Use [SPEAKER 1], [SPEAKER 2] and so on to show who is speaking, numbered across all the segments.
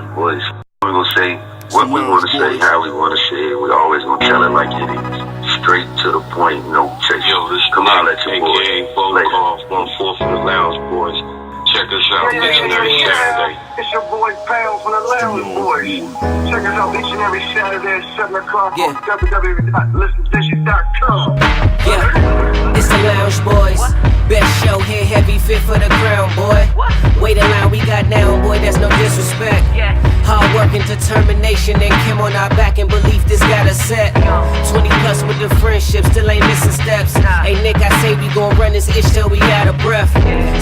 [SPEAKER 1] Boys, we're gonna say what we want to say, how we want to say it. We always gonna tell it like it is, straight to the point, no chase. Yo, this come on, let your boys. Phone call 1-4 from the Lounge Boys. Check us out each and every Saturday. It's your boy Pound from the Lounge Boys. Check us out each and every Saturday at 7 o'clock on www.listendishes.com.
[SPEAKER 2] Yeah, it's the Lounge Boys. Best show here, heavy fit for the crown, boy. Wait a line we got now, boy, that's no disrespect. Hard work and determination and Kim on our back and belief this got us set. 20 plus with the friendship, still ain't missing steps. Hey Nick, I say we gon' run this ish till we out of breath.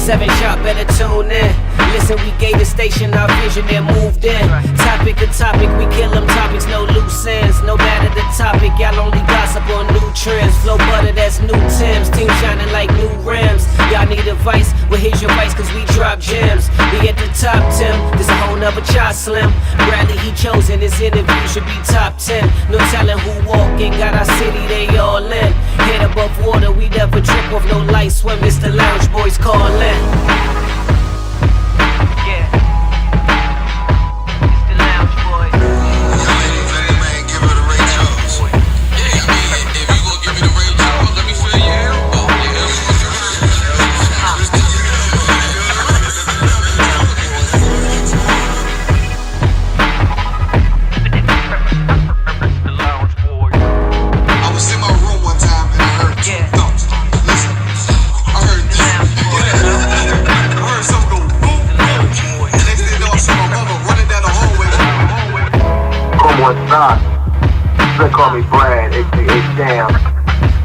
[SPEAKER 2] 7 sharp, better tune in. Listen, we gave the station our vision and moved in. Topic to topic, we kill them topics, no loose ends. No matter the topic, y'all only gossip on new trends. Flow butter, that's new Tims. Team shining like new rims. Y'all need advice, well here's your advice cause we drop gems. We at the top 10, this a whole nother chart slim. Bradley he chosen, his interview should be top 10. No telling who walking, got our city, they all in. Head above water, we never trip off no light swim. It's the Lounge Boys callin'.
[SPEAKER 1] They call me Brad, aka Jam.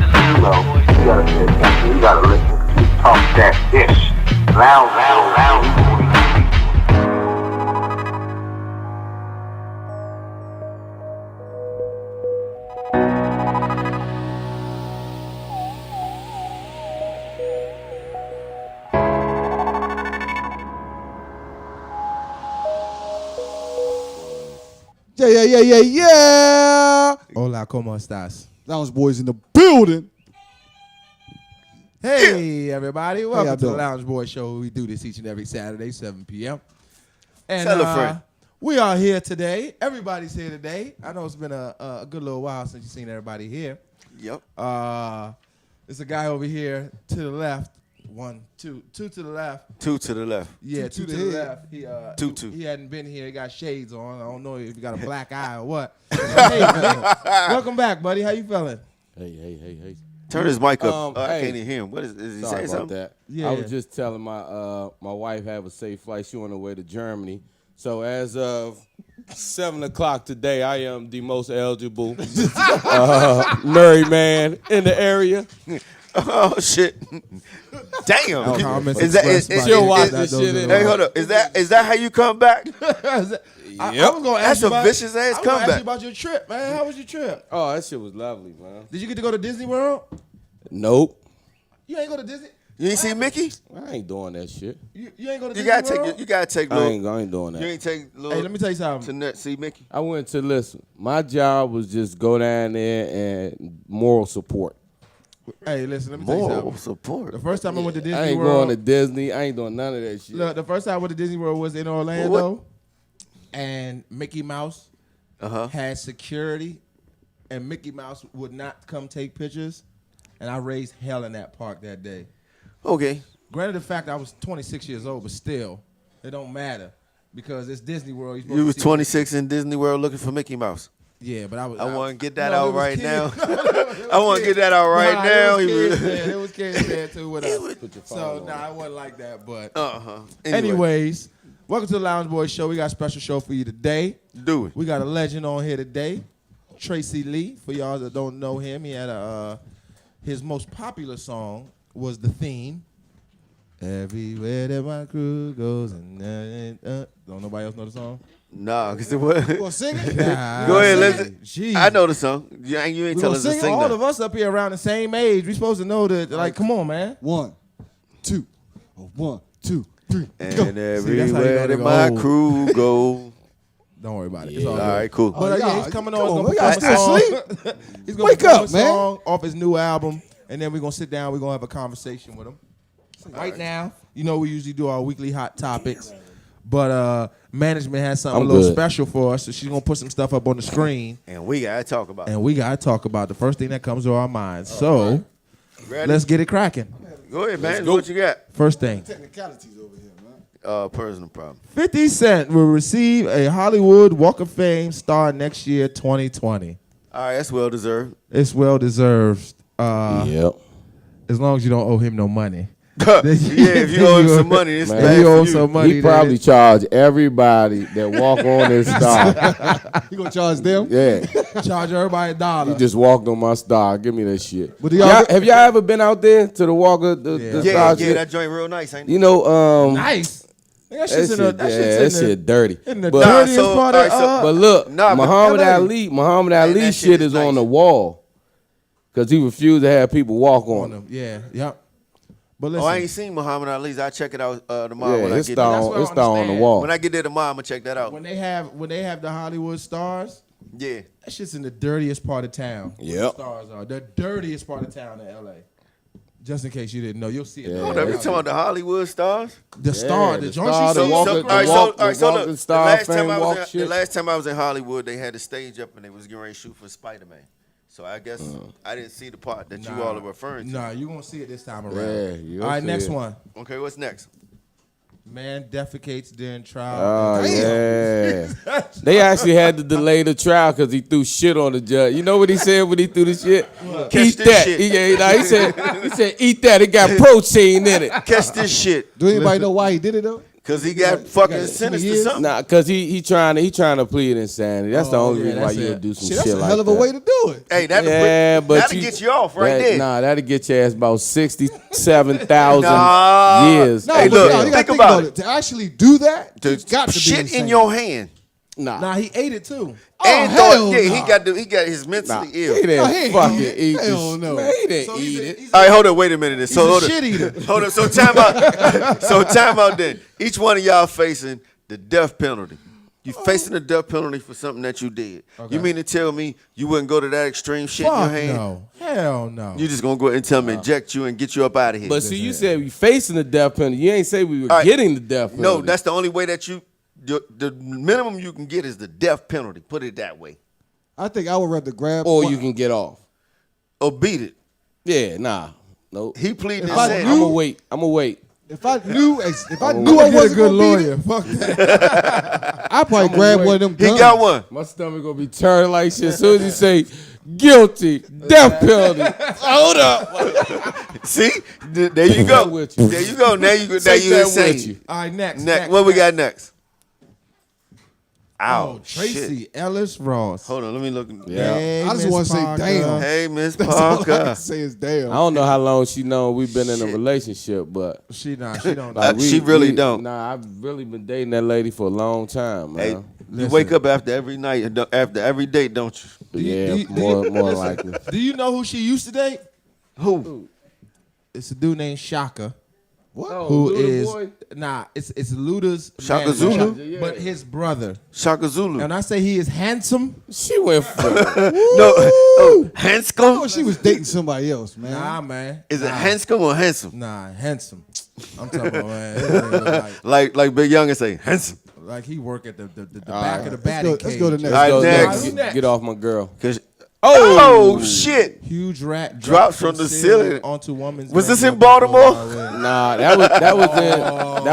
[SPEAKER 1] You know, you gotta listen. You talk that ish. Loud.
[SPEAKER 3] Yeah. Hola, ¿cómo estás?
[SPEAKER 4] Lounge Boys in the building.
[SPEAKER 3] Hey, everybody. Welcome to the
[SPEAKER 4] doing?
[SPEAKER 3] Lounge Boy Show. We do this each and every Saturday, 7 p.m. And
[SPEAKER 5] Tell a friend.
[SPEAKER 3] We are here today. Everybody's here today. I know it's been a good little while since you've seen everybody here.
[SPEAKER 5] Yep.
[SPEAKER 3] There's a guy over here to the left. 1, 2 to the left.
[SPEAKER 5] 2 to the left.
[SPEAKER 3] Yeah, two to the left. He
[SPEAKER 5] Two.
[SPEAKER 3] He hadn't been here. He got shades on. I don't know if he got a black eye or what. Hey, man. Welcome back, buddy. How you feeling?
[SPEAKER 6] Hey.
[SPEAKER 5] Turn his mic up. I
[SPEAKER 6] Hey.
[SPEAKER 5] can't even hear him. What is he
[SPEAKER 6] Sorry
[SPEAKER 5] saying
[SPEAKER 6] about
[SPEAKER 5] something?
[SPEAKER 6] that.
[SPEAKER 3] Yeah.
[SPEAKER 6] I was just telling my wife have a safe flight. She on her way to Germany. So as of 7 o'clock today, I am the most eligible married man in the area.
[SPEAKER 5] Oh shit! Damn.
[SPEAKER 3] Comments
[SPEAKER 5] Is that
[SPEAKER 3] expressed by-
[SPEAKER 6] She'll watch
[SPEAKER 3] that-
[SPEAKER 6] this shit in.
[SPEAKER 5] Hey, hold up. Is that how you come back?
[SPEAKER 3] I was gonna
[SPEAKER 5] That's
[SPEAKER 3] ask you
[SPEAKER 5] a
[SPEAKER 3] about,
[SPEAKER 5] vicious ass
[SPEAKER 3] I was gonna ask
[SPEAKER 5] comeback.
[SPEAKER 3] you about your trip, man. How was your trip?
[SPEAKER 6] Oh, that shit was lovely, man.
[SPEAKER 3] Did you get to go to Disney World?
[SPEAKER 6] Nope.
[SPEAKER 3] You ain't go to Disney.
[SPEAKER 5] You ain't see Mickey?
[SPEAKER 6] I ain't doing that shit.
[SPEAKER 3] You ain't go to
[SPEAKER 5] You
[SPEAKER 3] Disney World.
[SPEAKER 5] gotta take
[SPEAKER 6] I
[SPEAKER 5] little.
[SPEAKER 6] ain't doing that.
[SPEAKER 5] You ain't take little.
[SPEAKER 3] Hey, let me tell you something.
[SPEAKER 5] to see Mickey.
[SPEAKER 6] I went to listen. My job was just go down there and moral support.
[SPEAKER 3] Hey, listen. Let me tell you
[SPEAKER 5] Moral
[SPEAKER 3] something.
[SPEAKER 5] support.
[SPEAKER 3] The first time I went to Disney
[SPEAKER 6] I ain't
[SPEAKER 3] World.
[SPEAKER 6] going to Disney. I ain't doing none of that shit.
[SPEAKER 3] Look, the first time I went to Disney World was in Orlando, and Mickey Mouse had security, and Mickey Mouse would not come take pictures, and I raised hell in that park that day.
[SPEAKER 5] Okay.
[SPEAKER 3] Granted, the fact I was 26 years old, but still, it don't matter because it's Disney World.
[SPEAKER 5] You was 26 in Disney World looking for Mickey Mouse.
[SPEAKER 3] Yeah, but I was.
[SPEAKER 5] I want to get that
[SPEAKER 3] no,
[SPEAKER 5] out
[SPEAKER 3] it was
[SPEAKER 5] right
[SPEAKER 3] kids.
[SPEAKER 5] now.
[SPEAKER 3] No,
[SPEAKER 5] I want to get that out right now.
[SPEAKER 3] It was kids there too with us.
[SPEAKER 6] Put your phone
[SPEAKER 3] So
[SPEAKER 6] on.
[SPEAKER 3] nah, it wasn't like that. But
[SPEAKER 5] Anyway,
[SPEAKER 3] anyways, welcome to the Lounge Boys Show. We got a special show for you today.
[SPEAKER 5] do it.
[SPEAKER 3] We got a legend on here today, Tracey Lee. For y'all that don't know him, he had his most popular song was The Theme. Everywhere that my crew goes, and don't nobody else know the song?
[SPEAKER 5] Nah, cause it was.
[SPEAKER 4] You gonna sing it?
[SPEAKER 3] Nah,
[SPEAKER 5] Go ahead,
[SPEAKER 3] sing
[SPEAKER 5] listen.
[SPEAKER 3] it. Jeez.
[SPEAKER 5] I know the song. You ain't
[SPEAKER 3] We
[SPEAKER 5] tell
[SPEAKER 3] gonna
[SPEAKER 5] us to
[SPEAKER 3] sing it.
[SPEAKER 5] sing
[SPEAKER 3] All
[SPEAKER 5] that.
[SPEAKER 3] of us up here around the same age. We supposed to know that. Like, come on, man.
[SPEAKER 4] 1, 2, 1, 2, 3.
[SPEAKER 5] And
[SPEAKER 3] See, that's how you know
[SPEAKER 5] everywhere
[SPEAKER 3] they
[SPEAKER 5] that my
[SPEAKER 3] old.
[SPEAKER 5] crew go.
[SPEAKER 3] Don't worry about it.
[SPEAKER 6] Yeah.
[SPEAKER 3] It's all
[SPEAKER 5] All
[SPEAKER 3] good.
[SPEAKER 5] right, cool.
[SPEAKER 3] But
[SPEAKER 4] y'all,
[SPEAKER 3] he's coming
[SPEAKER 4] come
[SPEAKER 3] on.
[SPEAKER 4] on,
[SPEAKER 3] He's
[SPEAKER 4] y'all
[SPEAKER 3] gonna
[SPEAKER 4] still
[SPEAKER 3] perform a song. He's gonna
[SPEAKER 4] Wake
[SPEAKER 3] perform
[SPEAKER 4] up,
[SPEAKER 3] a
[SPEAKER 4] man.
[SPEAKER 3] song off his new album, and then we're gonna sit down. We're gonna have a conversation with him. Right now, you know we usually do our weekly hot topics, But management has something
[SPEAKER 6] I'm
[SPEAKER 3] a little
[SPEAKER 6] good.
[SPEAKER 3] special for us, so she's gonna put some stuff up on the screen,
[SPEAKER 5] And we gotta talk about it.
[SPEAKER 3] and we gotta talk about the first thing that comes to our minds. So
[SPEAKER 5] Ready?
[SPEAKER 3] let's get it cracking.
[SPEAKER 5] Go ahead, man.
[SPEAKER 6] go.
[SPEAKER 5] What you got?
[SPEAKER 3] First thing,
[SPEAKER 4] Technicalities over here, man.
[SPEAKER 5] Personal problem.
[SPEAKER 3] 50 Cent will receive a Hollywood Walk of Fame star next year, 2020.
[SPEAKER 5] All right, that's well deserved.
[SPEAKER 3] It's well deserved.
[SPEAKER 6] Yep.
[SPEAKER 3] As long as you don't owe him no money.
[SPEAKER 5] Yeah, if you owe him some money, it's
[SPEAKER 6] Man,
[SPEAKER 3] If
[SPEAKER 5] bad
[SPEAKER 3] you
[SPEAKER 5] for
[SPEAKER 3] owe
[SPEAKER 5] you.
[SPEAKER 3] some money,
[SPEAKER 6] He probably charge everybody that walk on this star.
[SPEAKER 4] You gonna charge them?
[SPEAKER 6] Yeah.
[SPEAKER 3] charge everybody $1.
[SPEAKER 6] You just walked on my star. Give me that shit.
[SPEAKER 4] But do y'all-
[SPEAKER 6] Have y'all ever been out there to the walk of the
[SPEAKER 3] Yeah.
[SPEAKER 5] Yeah,
[SPEAKER 6] star
[SPEAKER 5] yeah,
[SPEAKER 6] shit?
[SPEAKER 5] that joint real nice, ain't it?
[SPEAKER 6] You know,
[SPEAKER 3] Nice. That
[SPEAKER 6] that
[SPEAKER 3] shit's
[SPEAKER 6] shit,
[SPEAKER 3] in the, that
[SPEAKER 6] yeah,
[SPEAKER 3] shit's
[SPEAKER 6] that
[SPEAKER 3] in the,
[SPEAKER 6] shit dirty.
[SPEAKER 3] in the
[SPEAKER 6] But,
[SPEAKER 3] dirtiest
[SPEAKER 5] so,
[SPEAKER 3] part
[SPEAKER 5] alright, so-
[SPEAKER 6] but look,
[SPEAKER 5] Nah, but
[SPEAKER 6] Muhammad
[SPEAKER 3] LA.
[SPEAKER 6] Ali
[SPEAKER 5] that
[SPEAKER 6] shit
[SPEAKER 5] shit is
[SPEAKER 6] is on
[SPEAKER 5] nice.
[SPEAKER 6] the wall because he refused to have people walk on
[SPEAKER 3] on
[SPEAKER 6] him.
[SPEAKER 3] them. Yeah, yep. But
[SPEAKER 5] Oh,
[SPEAKER 3] listen,
[SPEAKER 5] I ain't seen Muhammad Ali's. I'll check it out tomorrow
[SPEAKER 6] Yeah,
[SPEAKER 5] when I
[SPEAKER 6] it's
[SPEAKER 5] get there.
[SPEAKER 3] That's what I
[SPEAKER 6] down on the
[SPEAKER 3] understand.
[SPEAKER 6] wall.
[SPEAKER 5] When I get there tomorrow, I'm gonna check that out.
[SPEAKER 3] when they have the Hollywood stars,
[SPEAKER 5] Yeah.
[SPEAKER 3] that shit's in the dirtiest part of town. where the
[SPEAKER 6] Yep.
[SPEAKER 3] stars are the dirtiest part of town in LA. Just in case you didn't know, you'll see it.
[SPEAKER 6] Yeah.
[SPEAKER 5] Hold up, you talking about the Hollywood stars?
[SPEAKER 3] The star, the joint
[SPEAKER 6] star,
[SPEAKER 3] she
[SPEAKER 6] the
[SPEAKER 3] sings
[SPEAKER 6] walk-
[SPEAKER 3] so
[SPEAKER 6] the
[SPEAKER 3] great.
[SPEAKER 5] all right,
[SPEAKER 6] walk-
[SPEAKER 5] so, all right, so
[SPEAKER 6] walking
[SPEAKER 5] look,
[SPEAKER 6] star
[SPEAKER 5] the
[SPEAKER 6] fame walk
[SPEAKER 5] the
[SPEAKER 6] shit.
[SPEAKER 5] last time I was in Hollywood, they had the stage up and they was getting ready to shoot for Spider-Man. So I guess I didn't see the part that you all are referring to.
[SPEAKER 3] Nah, you gonna see it this time around.
[SPEAKER 6] Yeah, you'll
[SPEAKER 3] All right,
[SPEAKER 6] see
[SPEAKER 3] next
[SPEAKER 6] it.
[SPEAKER 3] one.
[SPEAKER 5] Okay, what's next?
[SPEAKER 3] Man defecates during trial.
[SPEAKER 6] Oh, yeah. They actually had to delay the trial because he threw shit on the judge. You know what he said when he threw the shit?
[SPEAKER 5] Catch
[SPEAKER 6] Eat
[SPEAKER 5] this
[SPEAKER 6] that.
[SPEAKER 5] shit.
[SPEAKER 6] He said, eat that. It got protein in it.
[SPEAKER 5] Catch this shit.
[SPEAKER 4] Do anybody know why he did it though?
[SPEAKER 5] Cause he got fucking
[SPEAKER 4] got
[SPEAKER 5] sentenced to
[SPEAKER 4] years?
[SPEAKER 5] something.
[SPEAKER 6] Nah, cause he trying to plead insanity. That's the only
[SPEAKER 3] yeah,
[SPEAKER 6] reason why
[SPEAKER 3] that's
[SPEAKER 6] you
[SPEAKER 3] it.
[SPEAKER 6] would do some
[SPEAKER 4] Shit,
[SPEAKER 6] shit,
[SPEAKER 4] that's a
[SPEAKER 6] like
[SPEAKER 4] hell of a
[SPEAKER 6] that.
[SPEAKER 4] way to do it.
[SPEAKER 5] Hey,
[SPEAKER 6] Yeah, but
[SPEAKER 5] that'll get you off right there.
[SPEAKER 6] Nah, that'll get your ass about 67,000
[SPEAKER 5] Nah.
[SPEAKER 6] years.
[SPEAKER 4] No,
[SPEAKER 5] Hey,
[SPEAKER 4] but
[SPEAKER 5] look,
[SPEAKER 4] no, you gotta
[SPEAKER 5] think
[SPEAKER 4] think
[SPEAKER 5] about
[SPEAKER 4] about it. To actually do that,
[SPEAKER 5] To
[SPEAKER 4] it's got to be
[SPEAKER 5] shit
[SPEAKER 4] insane.
[SPEAKER 5] in your hand.
[SPEAKER 3] Nah, he ate it too.
[SPEAKER 5] And
[SPEAKER 4] hell
[SPEAKER 5] yeah,
[SPEAKER 4] nah.
[SPEAKER 5] he got his mentally ill.
[SPEAKER 6] He didn't
[SPEAKER 4] No, he ain't
[SPEAKER 6] fucking
[SPEAKER 4] eat it.
[SPEAKER 6] eat
[SPEAKER 4] Hell
[SPEAKER 6] this.
[SPEAKER 4] no.
[SPEAKER 6] Man, he didn't
[SPEAKER 3] So
[SPEAKER 6] eat
[SPEAKER 3] he's
[SPEAKER 6] it.
[SPEAKER 5] All right, hold up, wait a minute. So
[SPEAKER 3] a
[SPEAKER 5] hold up.
[SPEAKER 3] shit eater.
[SPEAKER 5] Hold up. So time out. So time out then. Each one of y'all facing the death penalty. You facing the death penalty for something that you did. You mean to tell me you wouldn't go to that extreme shit in your
[SPEAKER 3] Fuck
[SPEAKER 5] hand?
[SPEAKER 3] no. Hell no.
[SPEAKER 5] You just gonna go ahead and tell them inject you and get you up out of here.
[SPEAKER 6] But see, you said we facing the death penalty. You ain't say we were
[SPEAKER 5] All right.
[SPEAKER 6] getting the death penalty.
[SPEAKER 5] no, that's the only way that the minimum you can get is the death penalty. Put it that way.
[SPEAKER 4] I think I would rather grab.
[SPEAKER 6] or you can get off.
[SPEAKER 5] Or beat it.
[SPEAKER 6] Yeah, nah. Nope.
[SPEAKER 5] He pleaded
[SPEAKER 4] If
[SPEAKER 5] and
[SPEAKER 4] I
[SPEAKER 5] said,
[SPEAKER 4] knew-
[SPEAKER 6] I'm gonna wait.
[SPEAKER 4] If I knew, I
[SPEAKER 3] Get
[SPEAKER 4] wasn't
[SPEAKER 3] a good
[SPEAKER 4] gonna
[SPEAKER 3] lawyer.
[SPEAKER 4] beat it,
[SPEAKER 3] Fuck that.
[SPEAKER 4] I'd probably grab one of them
[SPEAKER 5] he
[SPEAKER 4] guns.
[SPEAKER 5] got one.
[SPEAKER 6] My stomach gonna be turning like shit. As soon as you say guilty, death penalty. Hold up.
[SPEAKER 5] See? There you go.
[SPEAKER 6] with you.
[SPEAKER 5] There you go. Now you
[SPEAKER 6] Take that
[SPEAKER 5] insane.
[SPEAKER 6] with you.
[SPEAKER 3] All right, next.
[SPEAKER 5] Next. What we got next?
[SPEAKER 3] Oh,
[SPEAKER 5] Ow,
[SPEAKER 3] Tracy
[SPEAKER 5] shit.
[SPEAKER 3] Ellis Ross.
[SPEAKER 5] Hold on, let me look.
[SPEAKER 6] Yeah.
[SPEAKER 3] Hey,
[SPEAKER 4] I just
[SPEAKER 3] Miss
[SPEAKER 4] wanna say
[SPEAKER 3] Parker.
[SPEAKER 4] damn.
[SPEAKER 5] Hey, Miss
[SPEAKER 4] That's all I
[SPEAKER 5] Parker.
[SPEAKER 4] can say is damn.
[SPEAKER 6] I don't know how long she known we've been in a
[SPEAKER 5] Shit.
[SPEAKER 6] relationship, but
[SPEAKER 3] She don't.
[SPEAKER 5] Like, she really don't.
[SPEAKER 6] Nah, I've really been dating that lady for a long time,
[SPEAKER 5] Hey,
[SPEAKER 6] man.
[SPEAKER 5] you wake up after every night, after every date, don't you?
[SPEAKER 6] Yeah, more likely.
[SPEAKER 3] Do you know who she used to date?
[SPEAKER 5] Who?
[SPEAKER 3] It's a dude named Shaka.
[SPEAKER 4] What?
[SPEAKER 3] Who
[SPEAKER 6] Luda
[SPEAKER 3] is
[SPEAKER 6] boy?
[SPEAKER 3] it's Luda's
[SPEAKER 5] Shaka
[SPEAKER 3] manager,
[SPEAKER 5] Zulu?
[SPEAKER 6] Yeah.
[SPEAKER 3] but his brother.
[SPEAKER 5] Shaka Zulu.
[SPEAKER 3] And I say he is handsome.
[SPEAKER 6] She went for
[SPEAKER 5] No, oh, Hanscom?
[SPEAKER 4] Oh, she was dating somebody else, man.
[SPEAKER 3] Nah, man.
[SPEAKER 5] Is it Hanscom or handsome?
[SPEAKER 3] Nah, handsome. I'm talking about man. This nigga look
[SPEAKER 5] Like Big Young and say handsome.
[SPEAKER 3] like he work at the back
[SPEAKER 6] right.
[SPEAKER 3] of the batting
[SPEAKER 4] Let's
[SPEAKER 3] cage.
[SPEAKER 4] go to next.
[SPEAKER 5] All right,
[SPEAKER 6] Go,
[SPEAKER 5] next.
[SPEAKER 6] Get off my girl.
[SPEAKER 5] Cause oh shit!
[SPEAKER 3] Huge rat
[SPEAKER 5] Drops from the ceiling.
[SPEAKER 3] onto woman's.
[SPEAKER 5] Was this
[SPEAKER 3] bed.
[SPEAKER 5] in Baltimore?
[SPEAKER 6] Nah, that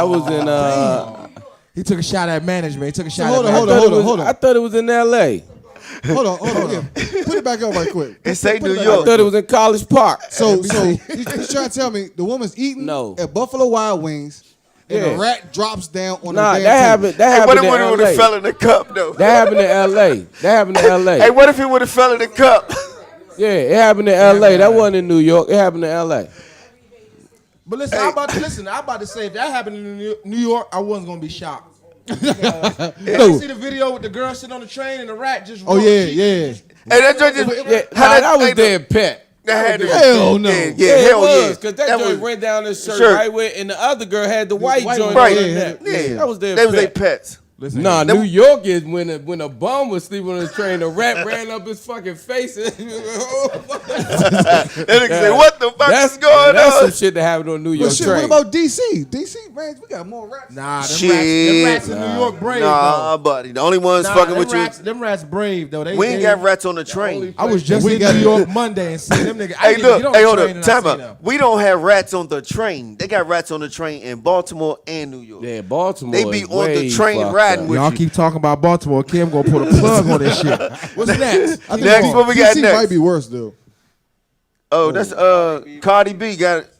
[SPEAKER 6] was in
[SPEAKER 3] He took a shot at management. He took a shot
[SPEAKER 4] hold
[SPEAKER 3] at
[SPEAKER 4] on,
[SPEAKER 3] management.
[SPEAKER 4] hold on.
[SPEAKER 6] I thought it was in L.A.
[SPEAKER 4] Hold on. Yeah. Put it back up right quick.
[SPEAKER 5] It say
[SPEAKER 4] Put
[SPEAKER 5] New
[SPEAKER 4] it back
[SPEAKER 6] I
[SPEAKER 5] York.
[SPEAKER 6] thought it was in College Park.
[SPEAKER 4] So he's trying to tell me the woman's eating
[SPEAKER 6] No.
[SPEAKER 4] at Buffalo Wild Wings, and
[SPEAKER 6] Yeah.
[SPEAKER 4] the rat drops down on
[SPEAKER 6] Nah,
[SPEAKER 4] the
[SPEAKER 6] that
[SPEAKER 4] damn
[SPEAKER 6] happened.
[SPEAKER 4] table.
[SPEAKER 6] That
[SPEAKER 5] Hey, what if
[SPEAKER 6] happened
[SPEAKER 5] it
[SPEAKER 6] in
[SPEAKER 5] would have fell
[SPEAKER 6] L.A.
[SPEAKER 5] in the cup though?
[SPEAKER 6] That happened in L.A. That happened in L.A.
[SPEAKER 5] Hey, what if it would have fell in the cup?
[SPEAKER 6] Yeah, it happened in L.A. That wasn't in New York. It happened in L.A.
[SPEAKER 3] But listen, I'm about to say if that happened in New York, I wasn't gonna be shocked. You see the video with the girl sitting on the train and the rat just.
[SPEAKER 4] Oh
[SPEAKER 3] rolled.
[SPEAKER 4] yeah,
[SPEAKER 3] She-
[SPEAKER 4] yeah.
[SPEAKER 5] Hey, that joint just.
[SPEAKER 6] Yeah,
[SPEAKER 5] how
[SPEAKER 6] that was
[SPEAKER 5] hey,
[SPEAKER 6] their pet.
[SPEAKER 5] That had to be-
[SPEAKER 4] Hell no.
[SPEAKER 5] Yeah,
[SPEAKER 6] Yeah, it
[SPEAKER 5] hell
[SPEAKER 6] was,
[SPEAKER 5] yeah.
[SPEAKER 6] because that joint went down his shirt
[SPEAKER 5] Shirt.
[SPEAKER 6] right where, and the other girl had the white
[SPEAKER 4] white
[SPEAKER 6] joint
[SPEAKER 4] one.
[SPEAKER 6] on
[SPEAKER 5] Right.
[SPEAKER 6] her neck.
[SPEAKER 5] Yeah,
[SPEAKER 6] That was their
[SPEAKER 5] they was
[SPEAKER 6] pet.
[SPEAKER 5] their pets.
[SPEAKER 3] Listen,
[SPEAKER 6] Nah, New York is when a bum was sleeping on the train, the rat ran up his fucking face.
[SPEAKER 5] That nigga say, what the fuck is going
[SPEAKER 6] That's
[SPEAKER 5] on?
[SPEAKER 6] some shit that happened on New York
[SPEAKER 4] But shit,
[SPEAKER 6] train.
[SPEAKER 4] what about DC? DC, man, we got more rats.
[SPEAKER 3] Nah, them
[SPEAKER 5] Shit.
[SPEAKER 3] rats in New York brave,
[SPEAKER 5] Nah,
[SPEAKER 3] though.
[SPEAKER 5] buddy. The only ones
[SPEAKER 3] Nah,
[SPEAKER 5] fucking
[SPEAKER 3] them
[SPEAKER 5] with
[SPEAKER 3] rats,
[SPEAKER 5] you.
[SPEAKER 3] them rats brave, though.
[SPEAKER 5] We ain't got rats on the train.
[SPEAKER 3] I was just
[SPEAKER 4] We
[SPEAKER 3] in
[SPEAKER 4] got-
[SPEAKER 3] New York Monday and seen them niggas.
[SPEAKER 5] Hey, look. Hey, hold up.
[SPEAKER 3] Time
[SPEAKER 5] Time out. We don't have rats on the train. They got rats on the train in Baltimore and New York.
[SPEAKER 6] Yeah, Baltimore.
[SPEAKER 5] They be
[SPEAKER 6] is
[SPEAKER 5] on the
[SPEAKER 6] way
[SPEAKER 5] train
[SPEAKER 6] fucked
[SPEAKER 5] riding
[SPEAKER 6] up.
[SPEAKER 5] with
[SPEAKER 3] Y'all
[SPEAKER 5] you.
[SPEAKER 3] keep talking about Baltimore. Kim gonna put a plug on this shit. What's next?
[SPEAKER 4] I think
[SPEAKER 5] Next, what we got
[SPEAKER 4] DC
[SPEAKER 5] next?
[SPEAKER 4] might be worse though.
[SPEAKER 5] Oh, that's Cardi B got it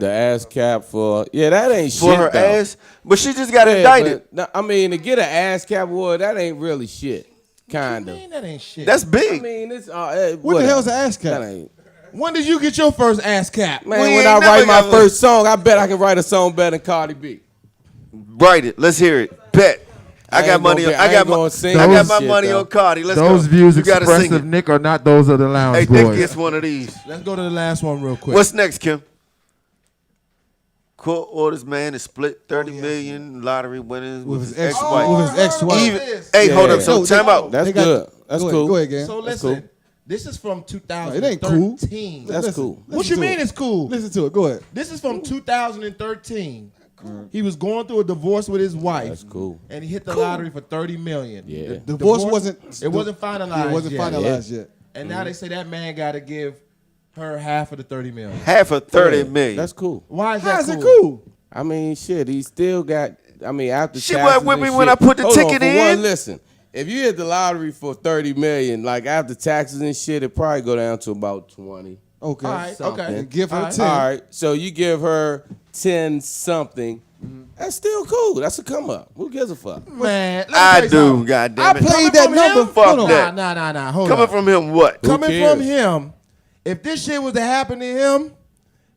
[SPEAKER 6] The ass cap for that ain't
[SPEAKER 5] for
[SPEAKER 6] shit
[SPEAKER 5] her
[SPEAKER 6] though.
[SPEAKER 5] ass, but she just got
[SPEAKER 6] Yeah,
[SPEAKER 5] indicted.
[SPEAKER 6] but, nah, I mean, to get an ass cap award, that ain't really shit. Kind of.
[SPEAKER 3] Man, that ain't shit.
[SPEAKER 5] That's
[SPEAKER 6] I
[SPEAKER 5] big.
[SPEAKER 6] mean, it's
[SPEAKER 4] What the hell's an ass cap?
[SPEAKER 6] That ain't.
[SPEAKER 3] When did you get your first ass cap?
[SPEAKER 6] Man,
[SPEAKER 5] We
[SPEAKER 6] when
[SPEAKER 5] ain't
[SPEAKER 6] I
[SPEAKER 5] never
[SPEAKER 6] write my
[SPEAKER 5] got one.
[SPEAKER 6] first song, I bet I can write a song better than Cardi B.
[SPEAKER 5] Write it. Let's hear it. Bet. I got
[SPEAKER 6] ain't
[SPEAKER 5] money.
[SPEAKER 6] gonna be-
[SPEAKER 5] I
[SPEAKER 6] I
[SPEAKER 5] got
[SPEAKER 6] ain't
[SPEAKER 5] my.
[SPEAKER 6] gonna sing
[SPEAKER 5] I got
[SPEAKER 6] that
[SPEAKER 5] my
[SPEAKER 6] shit,
[SPEAKER 5] money
[SPEAKER 6] though.
[SPEAKER 5] on Cardi. Let's
[SPEAKER 3] Those
[SPEAKER 5] go.
[SPEAKER 3] views
[SPEAKER 5] You gotta sing
[SPEAKER 3] expressed of
[SPEAKER 5] it.
[SPEAKER 3] Nick are not those of the Lounge
[SPEAKER 5] Hey,
[SPEAKER 3] Boys.
[SPEAKER 5] Nick gets one of these.
[SPEAKER 3] Let's go to the last one real quick.
[SPEAKER 5] What's next, Kim? Court orders man to split 30 million lottery winners with his ex-wife.
[SPEAKER 4] With his ex-wife.
[SPEAKER 5] Even,
[SPEAKER 3] this?
[SPEAKER 5] hey, hold
[SPEAKER 6] Yeah.
[SPEAKER 5] up. So
[SPEAKER 4] No,
[SPEAKER 5] time out.
[SPEAKER 6] That's
[SPEAKER 4] They got-
[SPEAKER 6] good. That's
[SPEAKER 4] go
[SPEAKER 6] cool.
[SPEAKER 4] Ahead, go ahead, gang.
[SPEAKER 3] So
[SPEAKER 6] That's
[SPEAKER 3] listen,
[SPEAKER 6] cool.
[SPEAKER 3] this is from
[SPEAKER 4] it
[SPEAKER 3] 2013.
[SPEAKER 4] ain't cool.
[SPEAKER 6] That's
[SPEAKER 4] Listen,
[SPEAKER 6] cool.
[SPEAKER 3] What
[SPEAKER 4] listen
[SPEAKER 3] you
[SPEAKER 4] to
[SPEAKER 3] mean
[SPEAKER 4] it.
[SPEAKER 3] it's cool?
[SPEAKER 4] Listen to it. Go ahead.
[SPEAKER 3] This is from 2013. He was going through a divorce with his wife.
[SPEAKER 6] That's cool.
[SPEAKER 3] And he hit the lottery for 30 million.
[SPEAKER 6] Yeah.
[SPEAKER 3] The
[SPEAKER 4] Divorce wasn't.
[SPEAKER 3] It wasn't finalized.
[SPEAKER 4] It wasn't
[SPEAKER 3] yet.
[SPEAKER 4] finalized yet.
[SPEAKER 3] And now they say that man got to give her half of the 30 million.
[SPEAKER 5] Half of 30
[SPEAKER 6] Yeah,
[SPEAKER 5] million.
[SPEAKER 6] That's cool.
[SPEAKER 3] Why is
[SPEAKER 4] How
[SPEAKER 3] that
[SPEAKER 4] is
[SPEAKER 3] cool?
[SPEAKER 4] it cool?
[SPEAKER 6] I mean, shit, he still got. I mean, after
[SPEAKER 5] Shit
[SPEAKER 6] taxes
[SPEAKER 5] went with
[SPEAKER 6] and
[SPEAKER 5] me when
[SPEAKER 6] shit-
[SPEAKER 5] I put the
[SPEAKER 6] Hold on,
[SPEAKER 5] ticket
[SPEAKER 6] for
[SPEAKER 5] in.
[SPEAKER 6] One, listen, if you hit the lottery for 30 million, like after taxes and shit, it probably go down to about 20.
[SPEAKER 4] Okay.
[SPEAKER 3] All right,
[SPEAKER 6] Something.
[SPEAKER 3] okay.
[SPEAKER 4] And give her
[SPEAKER 3] All right.
[SPEAKER 4] 10.
[SPEAKER 6] All right, so you give her 10 something. That's still cool. That's a come up. Who gives a fuck?
[SPEAKER 3] Man, let me
[SPEAKER 5] I
[SPEAKER 3] tell you
[SPEAKER 5] do,
[SPEAKER 3] something.
[SPEAKER 5] goddamn
[SPEAKER 4] I
[SPEAKER 5] it.
[SPEAKER 4] played
[SPEAKER 3] Coming
[SPEAKER 4] that
[SPEAKER 3] from
[SPEAKER 4] number.
[SPEAKER 3] him?
[SPEAKER 5] Fuck
[SPEAKER 4] Hold on.
[SPEAKER 5] that.
[SPEAKER 3] Nah. Hold
[SPEAKER 5] Coming
[SPEAKER 3] on.
[SPEAKER 5] from him, what?
[SPEAKER 3] Coming
[SPEAKER 6] cares?
[SPEAKER 3] from him, if this shit was to happen to him,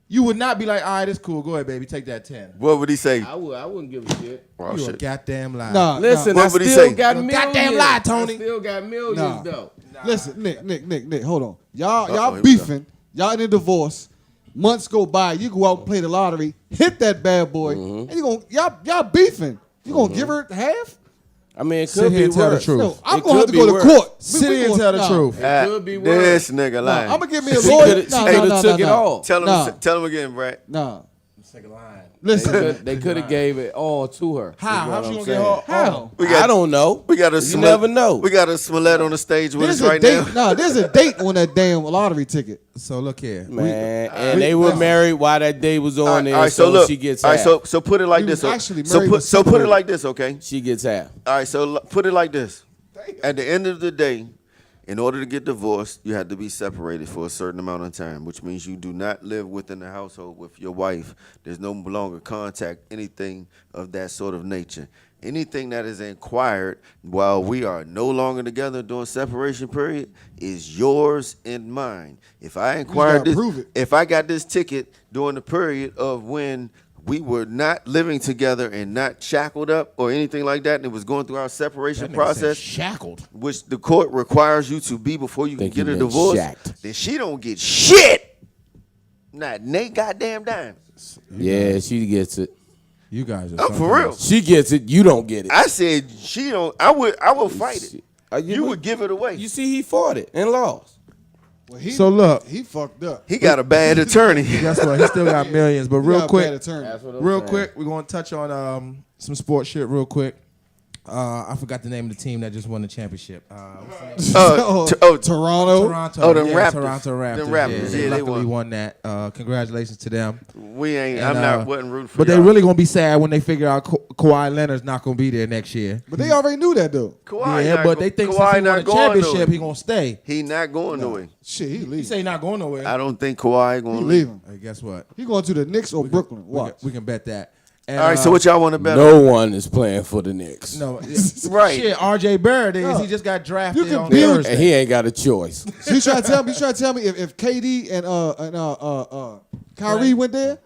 [SPEAKER 3] you would not be like, all right, it's cool. Go ahead, baby. Take that 10.
[SPEAKER 5] What would he say?
[SPEAKER 6] I wouldn't give a shit.
[SPEAKER 5] Oh,
[SPEAKER 3] You a
[SPEAKER 5] shit.
[SPEAKER 3] goddamn lie.
[SPEAKER 4] Nah,
[SPEAKER 6] Listen,
[SPEAKER 5] What
[SPEAKER 6] I
[SPEAKER 5] would he
[SPEAKER 6] still
[SPEAKER 5] say?
[SPEAKER 6] got
[SPEAKER 3] You a
[SPEAKER 6] millions.
[SPEAKER 3] goddamn lie, Tony.
[SPEAKER 6] I still got millions
[SPEAKER 4] Nah.
[SPEAKER 6] though.
[SPEAKER 4] Listen, Nick, hold on. Y'all
[SPEAKER 5] here we
[SPEAKER 4] beefing. Y'all in a divorce. Months go by. You go out and play the lottery. Hit that bad boy. And you gonna y'all beefing. You gonna give her half?
[SPEAKER 6] I mean, it
[SPEAKER 3] Sit
[SPEAKER 6] could
[SPEAKER 3] here
[SPEAKER 6] be
[SPEAKER 3] and tell the
[SPEAKER 6] worse.
[SPEAKER 3] truth.
[SPEAKER 4] No, I'm
[SPEAKER 6] It
[SPEAKER 4] gonna have
[SPEAKER 6] could
[SPEAKER 4] to go
[SPEAKER 6] be
[SPEAKER 4] to
[SPEAKER 6] worse.
[SPEAKER 4] court.
[SPEAKER 3] Sit here and tell the truth.
[SPEAKER 6] It could be worse.
[SPEAKER 5] This nigga
[SPEAKER 4] Nah,
[SPEAKER 5] lying.
[SPEAKER 4] I'm gonna give me a
[SPEAKER 6] She
[SPEAKER 4] lawyer.
[SPEAKER 6] coulda- she coulda took it all.
[SPEAKER 5] Tell him,
[SPEAKER 4] Nah.
[SPEAKER 5] tell him again, Brad.
[SPEAKER 4] Nah.
[SPEAKER 3] Second line.
[SPEAKER 4] Listen.
[SPEAKER 6] They could have gave it all to her.
[SPEAKER 3] How?
[SPEAKER 6] is what
[SPEAKER 3] How she
[SPEAKER 6] I'm
[SPEAKER 3] gonna
[SPEAKER 6] saying.
[SPEAKER 3] get her?
[SPEAKER 4] How?
[SPEAKER 5] We got,
[SPEAKER 6] I don't know.
[SPEAKER 5] We got a
[SPEAKER 6] You never know.
[SPEAKER 5] We got a Smollett on the stage with
[SPEAKER 4] There's
[SPEAKER 5] us
[SPEAKER 4] a
[SPEAKER 5] right
[SPEAKER 4] date.
[SPEAKER 5] now.
[SPEAKER 4] Nah, there's a date on that damn lottery ticket.
[SPEAKER 3] So look here.
[SPEAKER 6] Man, and they were married while that day was on there,
[SPEAKER 5] All right,
[SPEAKER 6] so
[SPEAKER 5] so look.
[SPEAKER 6] she gets
[SPEAKER 5] all right,
[SPEAKER 6] half.
[SPEAKER 5] so put it like
[SPEAKER 4] We was
[SPEAKER 5] this.
[SPEAKER 4] actually
[SPEAKER 5] So
[SPEAKER 4] married
[SPEAKER 5] put
[SPEAKER 4] but
[SPEAKER 5] so put it
[SPEAKER 4] separated.
[SPEAKER 5] like this, okay?
[SPEAKER 6] She gets half.
[SPEAKER 5] All right, so put it like this. At the end of the day, in order to get divorced, you have to be separated for a certain amount of time, which means you do not live within the household with your wife. There's no longer contact, anything of that sort of nature. Anything that is inquired while we are no longer together during separation period is yours and mine. If I inquired
[SPEAKER 4] gotta
[SPEAKER 5] this,
[SPEAKER 4] prove it.
[SPEAKER 5] if I got this ticket during the period of when we were not living together and not shackled up or anything like that, and it was going through our separation process,
[SPEAKER 3] shackled.
[SPEAKER 5] which the court requires you to be before you can
[SPEAKER 6] Think
[SPEAKER 5] get
[SPEAKER 6] you
[SPEAKER 5] a
[SPEAKER 6] meant
[SPEAKER 5] divorce,
[SPEAKER 6] shacked.
[SPEAKER 5] then she don't get shit. Not Nate goddamn dime.
[SPEAKER 6] Yeah, she gets it.
[SPEAKER 3] You guys are
[SPEAKER 5] I'm
[SPEAKER 3] something
[SPEAKER 5] for real.
[SPEAKER 3] else.
[SPEAKER 6] She gets it. You don't get it.
[SPEAKER 5] I said she don't. I would fight it.
[SPEAKER 6] You
[SPEAKER 5] You
[SPEAKER 6] would-
[SPEAKER 5] would give it away.
[SPEAKER 6] You see, he fought it and lost.
[SPEAKER 4] Well,
[SPEAKER 3] So look.
[SPEAKER 4] he fucked up.
[SPEAKER 5] He got a bad attorney.
[SPEAKER 3] Guess what? He still got millions. But
[SPEAKER 4] He
[SPEAKER 3] real
[SPEAKER 4] got a
[SPEAKER 3] quick,
[SPEAKER 4] bad attorney.
[SPEAKER 3] real quick, we're gonna touch on some sports shit real quick. I forgot the name of the team that just won the championship. What's the name?
[SPEAKER 4] Toronto.
[SPEAKER 3] Toronto.
[SPEAKER 5] Oh, them
[SPEAKER 3] yeah,
[SPEAKER 5] Raptors.
[SPEAKER 3] Toronto Raptors.
[SPEAKER 5] Them Raptors,
[SPEAKER 3] they
[SPEAKER 5] yeah, they
[SPEAKER 3] luckily
[SPEAKER 5] won.
[SPEAKER 3] won that. Congratulations to them.
[SPEAKER 5] We ain't.
[SPEAKER 3] And,
[SPEAKER 5] I'm not. Wasn't rooting for.
[SPEAKER 3] But
[SPEAKER 5] y'all.
[SPEAKER 3] they really gonna be sad when they figure out Kawhi Leonard's not gonna be there next year.
[SPEAKER 4] But they already knew that though.
[SPEAKER 5] Kawhi
[SPEAKER 3] Yeah,
[SPEAKER 5] not
[SPEAKER 3] but
[SPEAKER 5] go-
[SPEAKER 3] they think
[SPEAKER 5] Kawhi
[SPEAKER 3] since he won
[SPEAKER 5] not
[SPEAKER 3] a
[SPEAKER 5] going
[SPEAKER 3] championship,
[SPEAKER 5] nowhere.
[SPEAKER 3] he gonna stay.
[SPEAKER 5] He not going nowhere.
[SPEAKER 4] Shit, he
[SPEAKER 3] He
[SPEAKER 4] leaving.
[SPEAKER 3] say he not going nowhere.
[SPEAKER 5] I don't think Kawhi
[SPEAKER 4] He
[SPEAKER 5] going to leave.
[SPEAKER 4] leaving.
[SPEAKER 3] Hey, guess what?
[SPEAKER 4] He going to the Knicks or Brooklyn. Watch.
[SPEAKER 3] We can bet that. And,
[SPEAKER 5] All right. So what y'all want to bet? on?
[SPEAKER 6] No one is playing for the Knicks.
[SPEAKER 3] No,
[SPEAKER 5] Right.
[SPEAKER 3] Shit, RJ Barrett is.
[SPEAKER 4] No.
[SPEAKER 3] He just got drafted
[SPEAKER 4] You can
[SPEAKER 3] on
[SPEAKER 4] build-
[SPEAKER 3] Thursday.
[SPEAKER 6] And he ain't got a choice.
[SPEAKER 4] So you trying to tell me if KD and Kyrie
[SPEAKER 3] Right.
[SPEAKER 4] went there,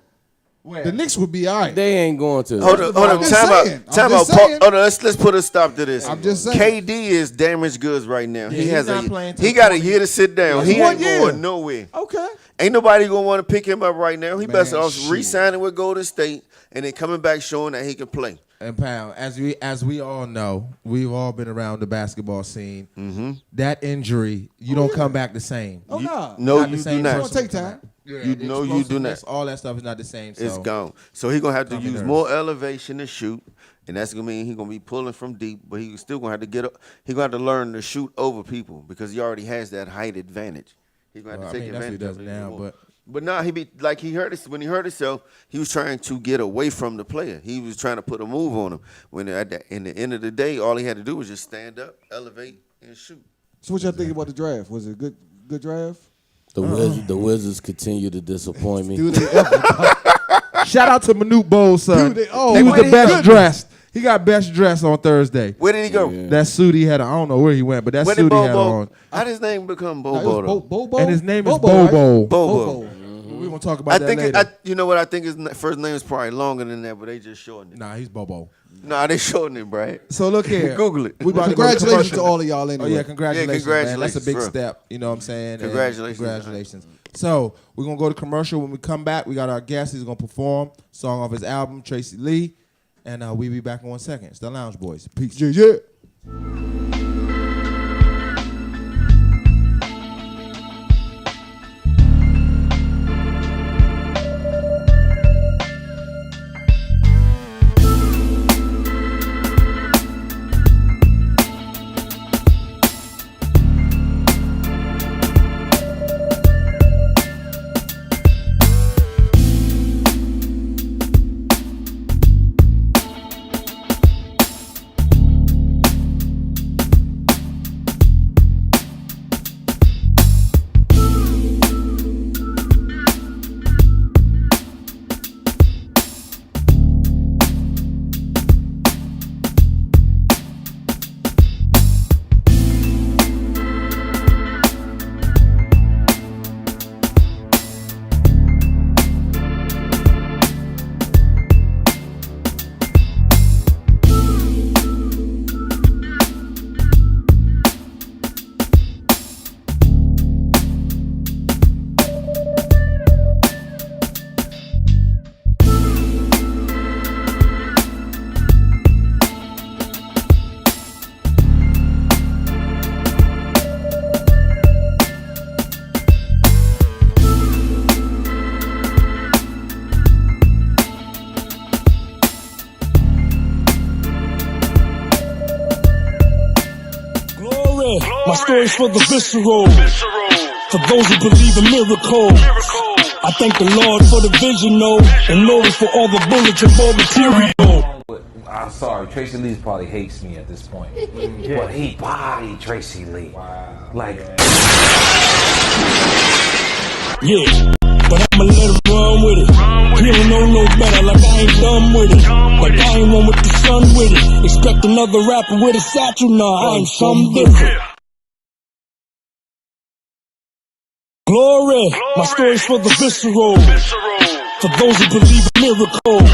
[SPEAKER 3] Where?
[SPEAKER 4] the Knicks would be all right.
[SPEAKER 6] They ain't going to.
[SPEAKER 5] Hold up,
[SPEAKER 4] I'm just
[SPEAKER 5] time
[SPEAKER 4] saying.
[SPEAKER 5] out, time
[SPEAKER 4] I'm
[SPEAKER 5] out.
[SPEAKER 4] just saying.
[SPEAKER 5] Hold on, let's put a stop to this.
[SPEAKER 4] I'm just saying.
[SPEAKER 5] KD is damaged goods right now.
[SPEAKER 3] Yeah,
[SPEAKER 5] he
[SPEAKER 3] he's
[SPEAKER 5] has
[SPEAKER 3] not
[SPEAKER 5] a
[SPEAKER 3] playing till
[SPEAKER 5] he got a
[SPEAKER 3] 20.
[SPEAKER 5] year to sit down.
[SPEAKER 4] That's
[SPEAKER 5] He
[SPEAKER 4] one
[SPEAKER 5] ain't
[SPEAKER 4] year.
[SPEAKER 5] going nowhere.
[SPEAKER 4] Okay.
[SPEAKER 5] Ain't nobody gonna want to pick him up right now. He
[SPEAKER 4] Man,
[SPEAKER 5] best off
[SPEAKER 4] shit.
[SPEAKER 5] re-signing with Golden State and then coming back showing that he can play.
[SPEAKER 3] And Pound, as we all know, we've all been around the basketball scene. Mm-hmm. That injury, you don't come back the same.
[SPEAKER 4] Oh, no.
[SPEAKER 5] No,
[SPEAKER 3] Not
[SPEAKER 5] you
[SPEAKER 3] the
[SPEAKER 5] do
[SPEAKER 3] same
[SPEAKER 5] not.
[SPEAKER 4] It's going to take time.
[SPEAKER 5] You know you do not.
[SPEAKER 3] All that stuff is not the same. So.
[SPEAKER 5] It's gone. So he's going to have to use
[SPEAKER 3] nerves.
[SPEAKER 5] more elevation to shoot, and that's going to mean he's going to be pulling from deep, but he's still going to have to get up. He's going to have to learn to shoot over people because he already has that height advantage. He's going to have to take advantage
[SPEAKER 3] that's
[SPEAKER 5] of
[SPEAKER 3] what he does
[SPEAKER 5] it
[SPEAKER 3] now,
[SPEAKER 5] But now he be like when he hurt himself, he was trying to get away from the player. He was trying to put a move on him. When in the end of the day, all he had to do was just stand up, elevate, and shoot.
[SPEAKER 4] So what y'all think about the draft? Was it a good draft?
[SPEAKER 6] The Wizards continue to disappoint me.
[SPEAKER 4] Dude, they ever.
[SPEAKER 3] Shout out to Manute Bowles' son.
[SPEAKER 4] Dude,
[SPEAKER 3] he was the best dressed. He got best dressed on Thursday.
[SPEAKER 5] Where did he go?
[SPEAKER 6] Yeah.
[SPEAKER 3] That suit he had on, I don't know where he went, but that
[SPEAKER 5] Where
[SPEAKER 3] suit
[SPEAKER 5] did
[SPEAKER 3] he had
[SPEAKER 5] Bobo?
[SPEAKER 3] on.
[SPEAKER 5] How did his name become
[SPEAKER 4] No, it
[SPEAKER 5] Bobo?
[SPEAKER 4] was
[SPEAKER 5] though?
[SPEAKER 4] Bobo.
[SPEAKER 3] And his name is
[SPEAKER 4] Bobo.
[SPEAKER 3] Bobo.
[SPEAKER 4] Right?
[SPEAKER 5] Bobo.
[SPEAKER 3] We're going to talk about
[SPEAKER 5] I
[SPEAKER 3] that
[SPEAKER 5] think
[SPEAKER 3] later.
[SPEAKER 5] you know what? I think his first name is probably longer than that, but they just shortened it.
[SPEAKER 3] Nah, he's Bobo.
[SPEAKER 5] Nah, they shortened it, Brad.
[SPEAKER 3] So look here.
[SPEAKER 5] Google it.
[SPEAKER 3] We about to go
[SPEAKER 4] Congratulations
[SPEAKER 3] commercial.
[SPEAKER 4] to all of y'all anyway.
[SPEAKER 3] Oh, yeah, congratulations, man. That's a big
[SPEAKER 5] bro.
[SPEAKER 3] step. You know what I'm saying? And
[SPEAKER 5] Congratulations.
[SPEAKER 3] So we're going to go to commercial. When we come back, we got our guest. He's going to perform song off his album, Tracey Lee. And we'll be back in 1 second. It's the Lounge Boys. Peace.
[SPEAKER 4] Yeah.
[SPEAKER 7] My story's for the visceral. For those who believe in miracles. I thank the Lord for the vision, and Lord for all the bullets and all material.
[SPEAKER 8] I'm sorry, Tracey Lee probably hates me at this point. But he bodied Tracey Lee. Wow. Like,
[SPEAKER 7] yeah, but I'ma let him run with it. He don't know no better, like I ain't done with it. Like I ain't one with the sun with it. Expect another rapper with a satchel, nah, I'm something different. Glory, my story's for the visceral. For those who believe in miracles.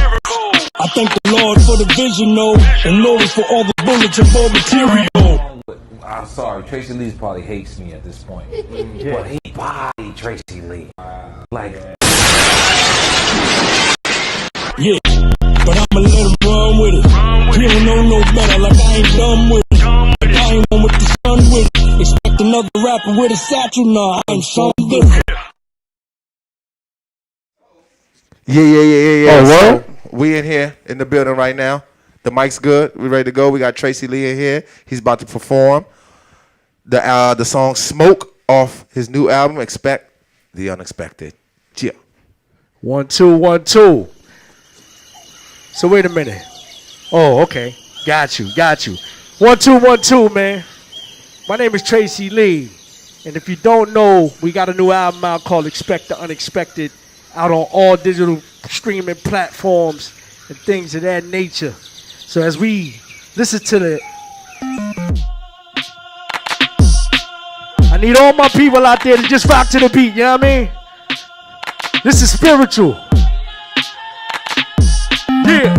[SPEAKER 7] I thank the Lord for the vision, and Lord for all the bullets and all material.
[SPEAKER 8] I'm sorry, Tracey Lee probably hates me at this point. But he bodied Tracey Lee. Wow. Like,
[SPEAKER 7] yeah, but I'ma let him run with it. He don't know no better, like I ain't done with it. Like I ain't one with the sun with it. Expect another rapper with a satchel, nah, I'm something different.
[SPEAKER 3] Yeah. Oh, well, we in here in the building right now. The mic's good. We ready to go. We got Tracey Lee in here. He's about to perform the song "Smoke" off his new album. Expect the unexpected. Yeah.
[SPEAKER 9] 1 2 1 2. So wait a minute. Oh, okay. Got you. 1 2 1 2, man. My name is Tracey Lee, and if you don't know, we got a new album out called "Expect the Unexpected," out on all digital streaming platforms and things of that nature. So as we listen to the, I need all my people out there to just rock to the beat. You know what I mean? This is spiritual. Yeah.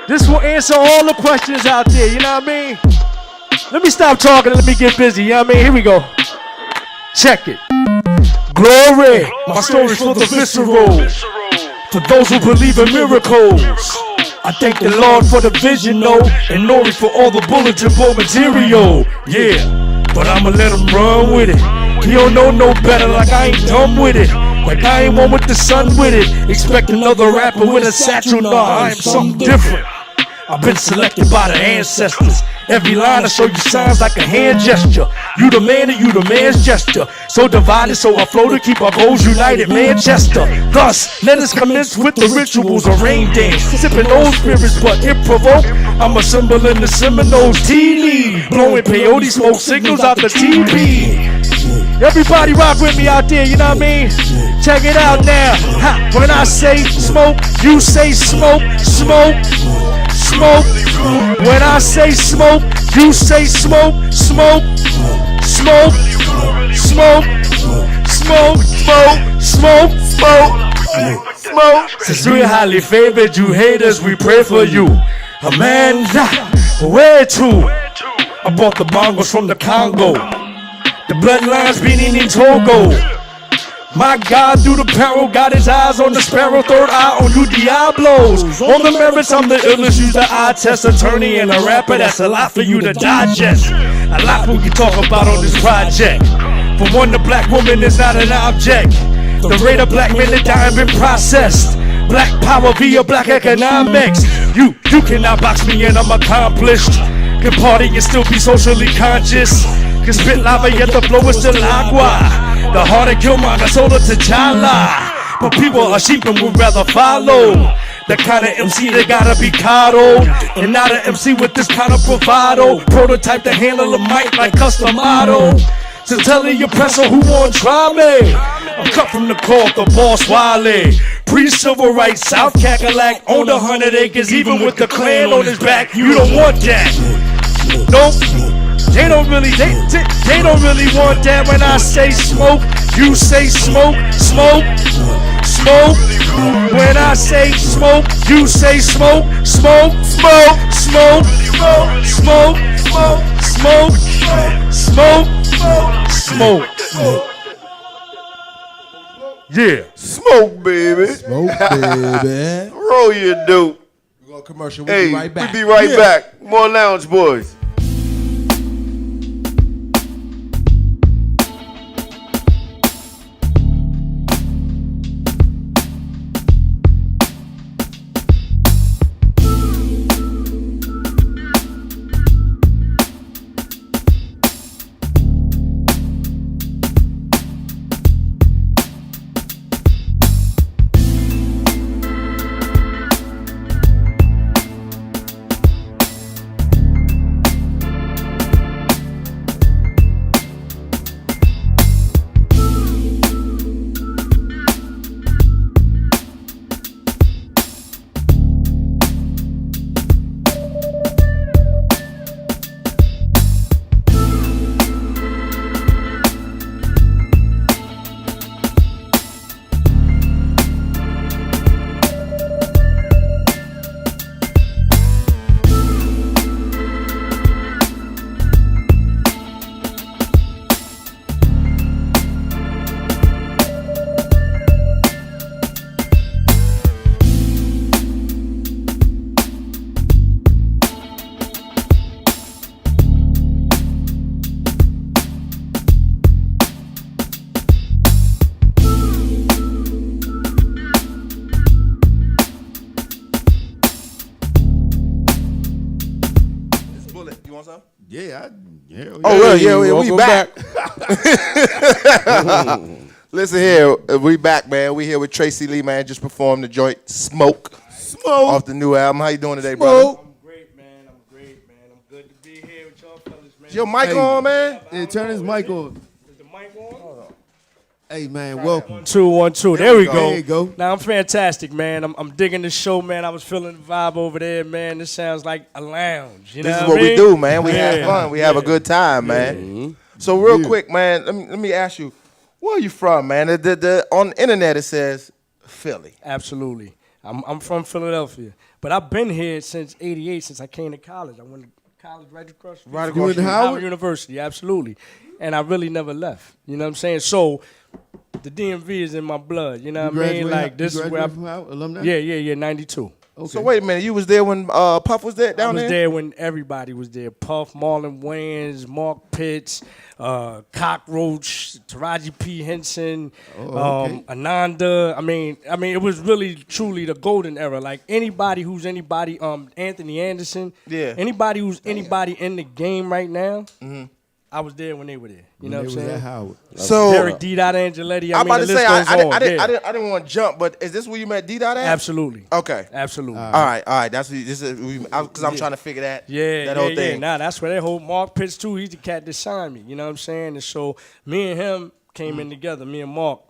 [SPEAKER 9] This will answer all the questions out there, you know what I mean? Let me stop talking and let me get busy, you know what I mean? Here we go. Check it. Glory, my story's for the visceral. For those who believe in miracles.
[SPEAKER 7] I thank the Lord for the vision, no, and Nori for all the bulletin board material. Yeah, but I'ma let him run with it. He don't know no better, like I ain't dumb with it. Like I ain't one with the sun with it. Expect another rapper with a satchel, nah, I am something different. I've been selected by the ancestors. Every line I show you signs like a hand gesture. You the man and you the man's gesture. So divided, so I flow to keep our goals united, Manchester. Thus, let us commence with the rituals of rain dance. Sipping old spirits, but it provoke. I'm a symbol in the Seminoles, T-Lee. Blowing peyote smoke signals out the TV. Everybody rock with me out there, you know what I mean? Check it out now. Ha, when I say smoke, you say smoke, smoke. Smoke. When I say smoke, you say smoke, smoke, smoke, smoke, smoke, smoke, smoke, smoke. Since we're highly favored, you haters, we pray for you. Amanda, where to? I bought the bongos from the Congo. The bloodlines beating in Togo. My God, through the peril, got his eyes on the sparrow, third eye on you Diablos. On the merits, I'm the illest, use the eye test attorney and a rapper. That's a lot for you to digest. A lot we can talk about on this project. For one, the black woman is not an object. The rate of black men that die have been processed. Black power via black economics. You cannot box me in, I'm accomplished. Can party and still be socially conscious. Can spit lava yet the flow is still agua. The heart of Killmonger sold it to Chala. But people are sheep and would rather follow the kind of MC that gotta be coddled. And not an MC with this kind of bravado. Prototype to handle a mic like custom auto. So tell the oppressor who won't try me. I'm cut from the cloth, the boss Wale. Pre-civil rights, South Cackalack, owned 100 acres, even with the clan on his back. You don't want that. Nope. They don't really want that. When I say smoke, you say smoke, smoke, smoke. When I say smoke, you say smoke, smoke, smoke, smoke, smoke, smoke, smoke, smoke, smoke. Yeah.
[SPEAKER 5] Smoke, baby.
[SPEAKER 3] Smoke, baby.
[SPEAKER 5] Roll your dope.
[SPEAKER 3] We're going to commercial.
[SPEAKER 5] Hey,
[SPEAKER 3] We'll be right back.
[SPEAKER 5] we be right back. More Lounge Boys.
[SPEAKER 3] Yeah,
[SPEAKER 5] we back. Listen here, we back, man. We here with Tracey Lee, man. Just performed the joint Smoke off the new album. How you doing today, brother?
[SPEAKER 9] I'm great, man. I'm good to be here with y'all fellas, man.
[SPEAKER 5] Is your mic on, man?
[SPEAKER 4] Yeah, turn his mic on.
[SPEAKER 9] Is the mic on?
[SPEAKER 4] Hey, man, welcome.
[SPEAKER 9] 1 2 1 2. There we go.
[SPEAKER 4] There you go.
[SPEAKER 9] Now I'm fantastic, man. I'm digging the show, man. I was feeling the vibe over there, man. This sounds like a lounge. You know
[SPEAKER 5] This is
[SPEAKER 9] what
[SPEAKER 5] what
[SPEAKER 9] I
[SPEAKER 5] we
[SPEAKER 9] mean?
[SPEAKER 5] do, man. We have
[SPEAKER 9] Yeah.
[SPEAKER 5] fun. We have a good time, man.
[SPEAKER 6] Mm-hmm.
[SPEAKER 5] So real quick, man, let me ask you, where are you from, man? On the internet it says Philly.
[SPEAKER 9] Absolutely. I'm from Philadelphia, but I've been here since '88, since I came to college. I went to college right across the street.
[SPEAKER 4] Right across the street.
[SPEAKER 9] Howard University, absolutely. And I really never left. You know what I'm saying? So the DMV is in my blood. You know what I mean? Like this is where I
[SPEAKER 4] alumni?
[SPEAKER 9] Yeah, 92.
[SPEAKER 4] Okay.
[SPEAKER 3] So wait a minute, you was there when Puff was there down there?
[SPEAKER 9] I was there when everybody was there. Puff, Marlon Wayans, Mark Pitts, Cockroach, Taraji P. Henson, Ananda. I mean, it was really truly the golden era. Like anybody who's anybody, Anthony Anderson.
[SPEAKER 3] Yeah.
[SPEAKER 9] Anybody who's anybody in the game right now. I was there when they were there. You know what I'm saying?
[SPEAKER 4] At Howard.
[SPEAKER 3] So
[SPEAKER 9] Derek D. Angeletti.
[SPEAKER 3] I'm about to say I
[SPEAKER 9] Yeah.
[SPEAKER 3] didn't want to jump, but is this where you met D. Dot at?
[SPEAKER 9] Absolutely.
[SPEAKER 3] Okay.
[SPEAKER 9] Absolutely.
[SPEAKER 3] All right. That's because I'm trying to figure that whole thing.
[SPEAKER 9] Nah, that's where that whole Mark Pitts too. He's the cat that signed me. You know what I'm saying? And so me and him came in together. Me and Mark.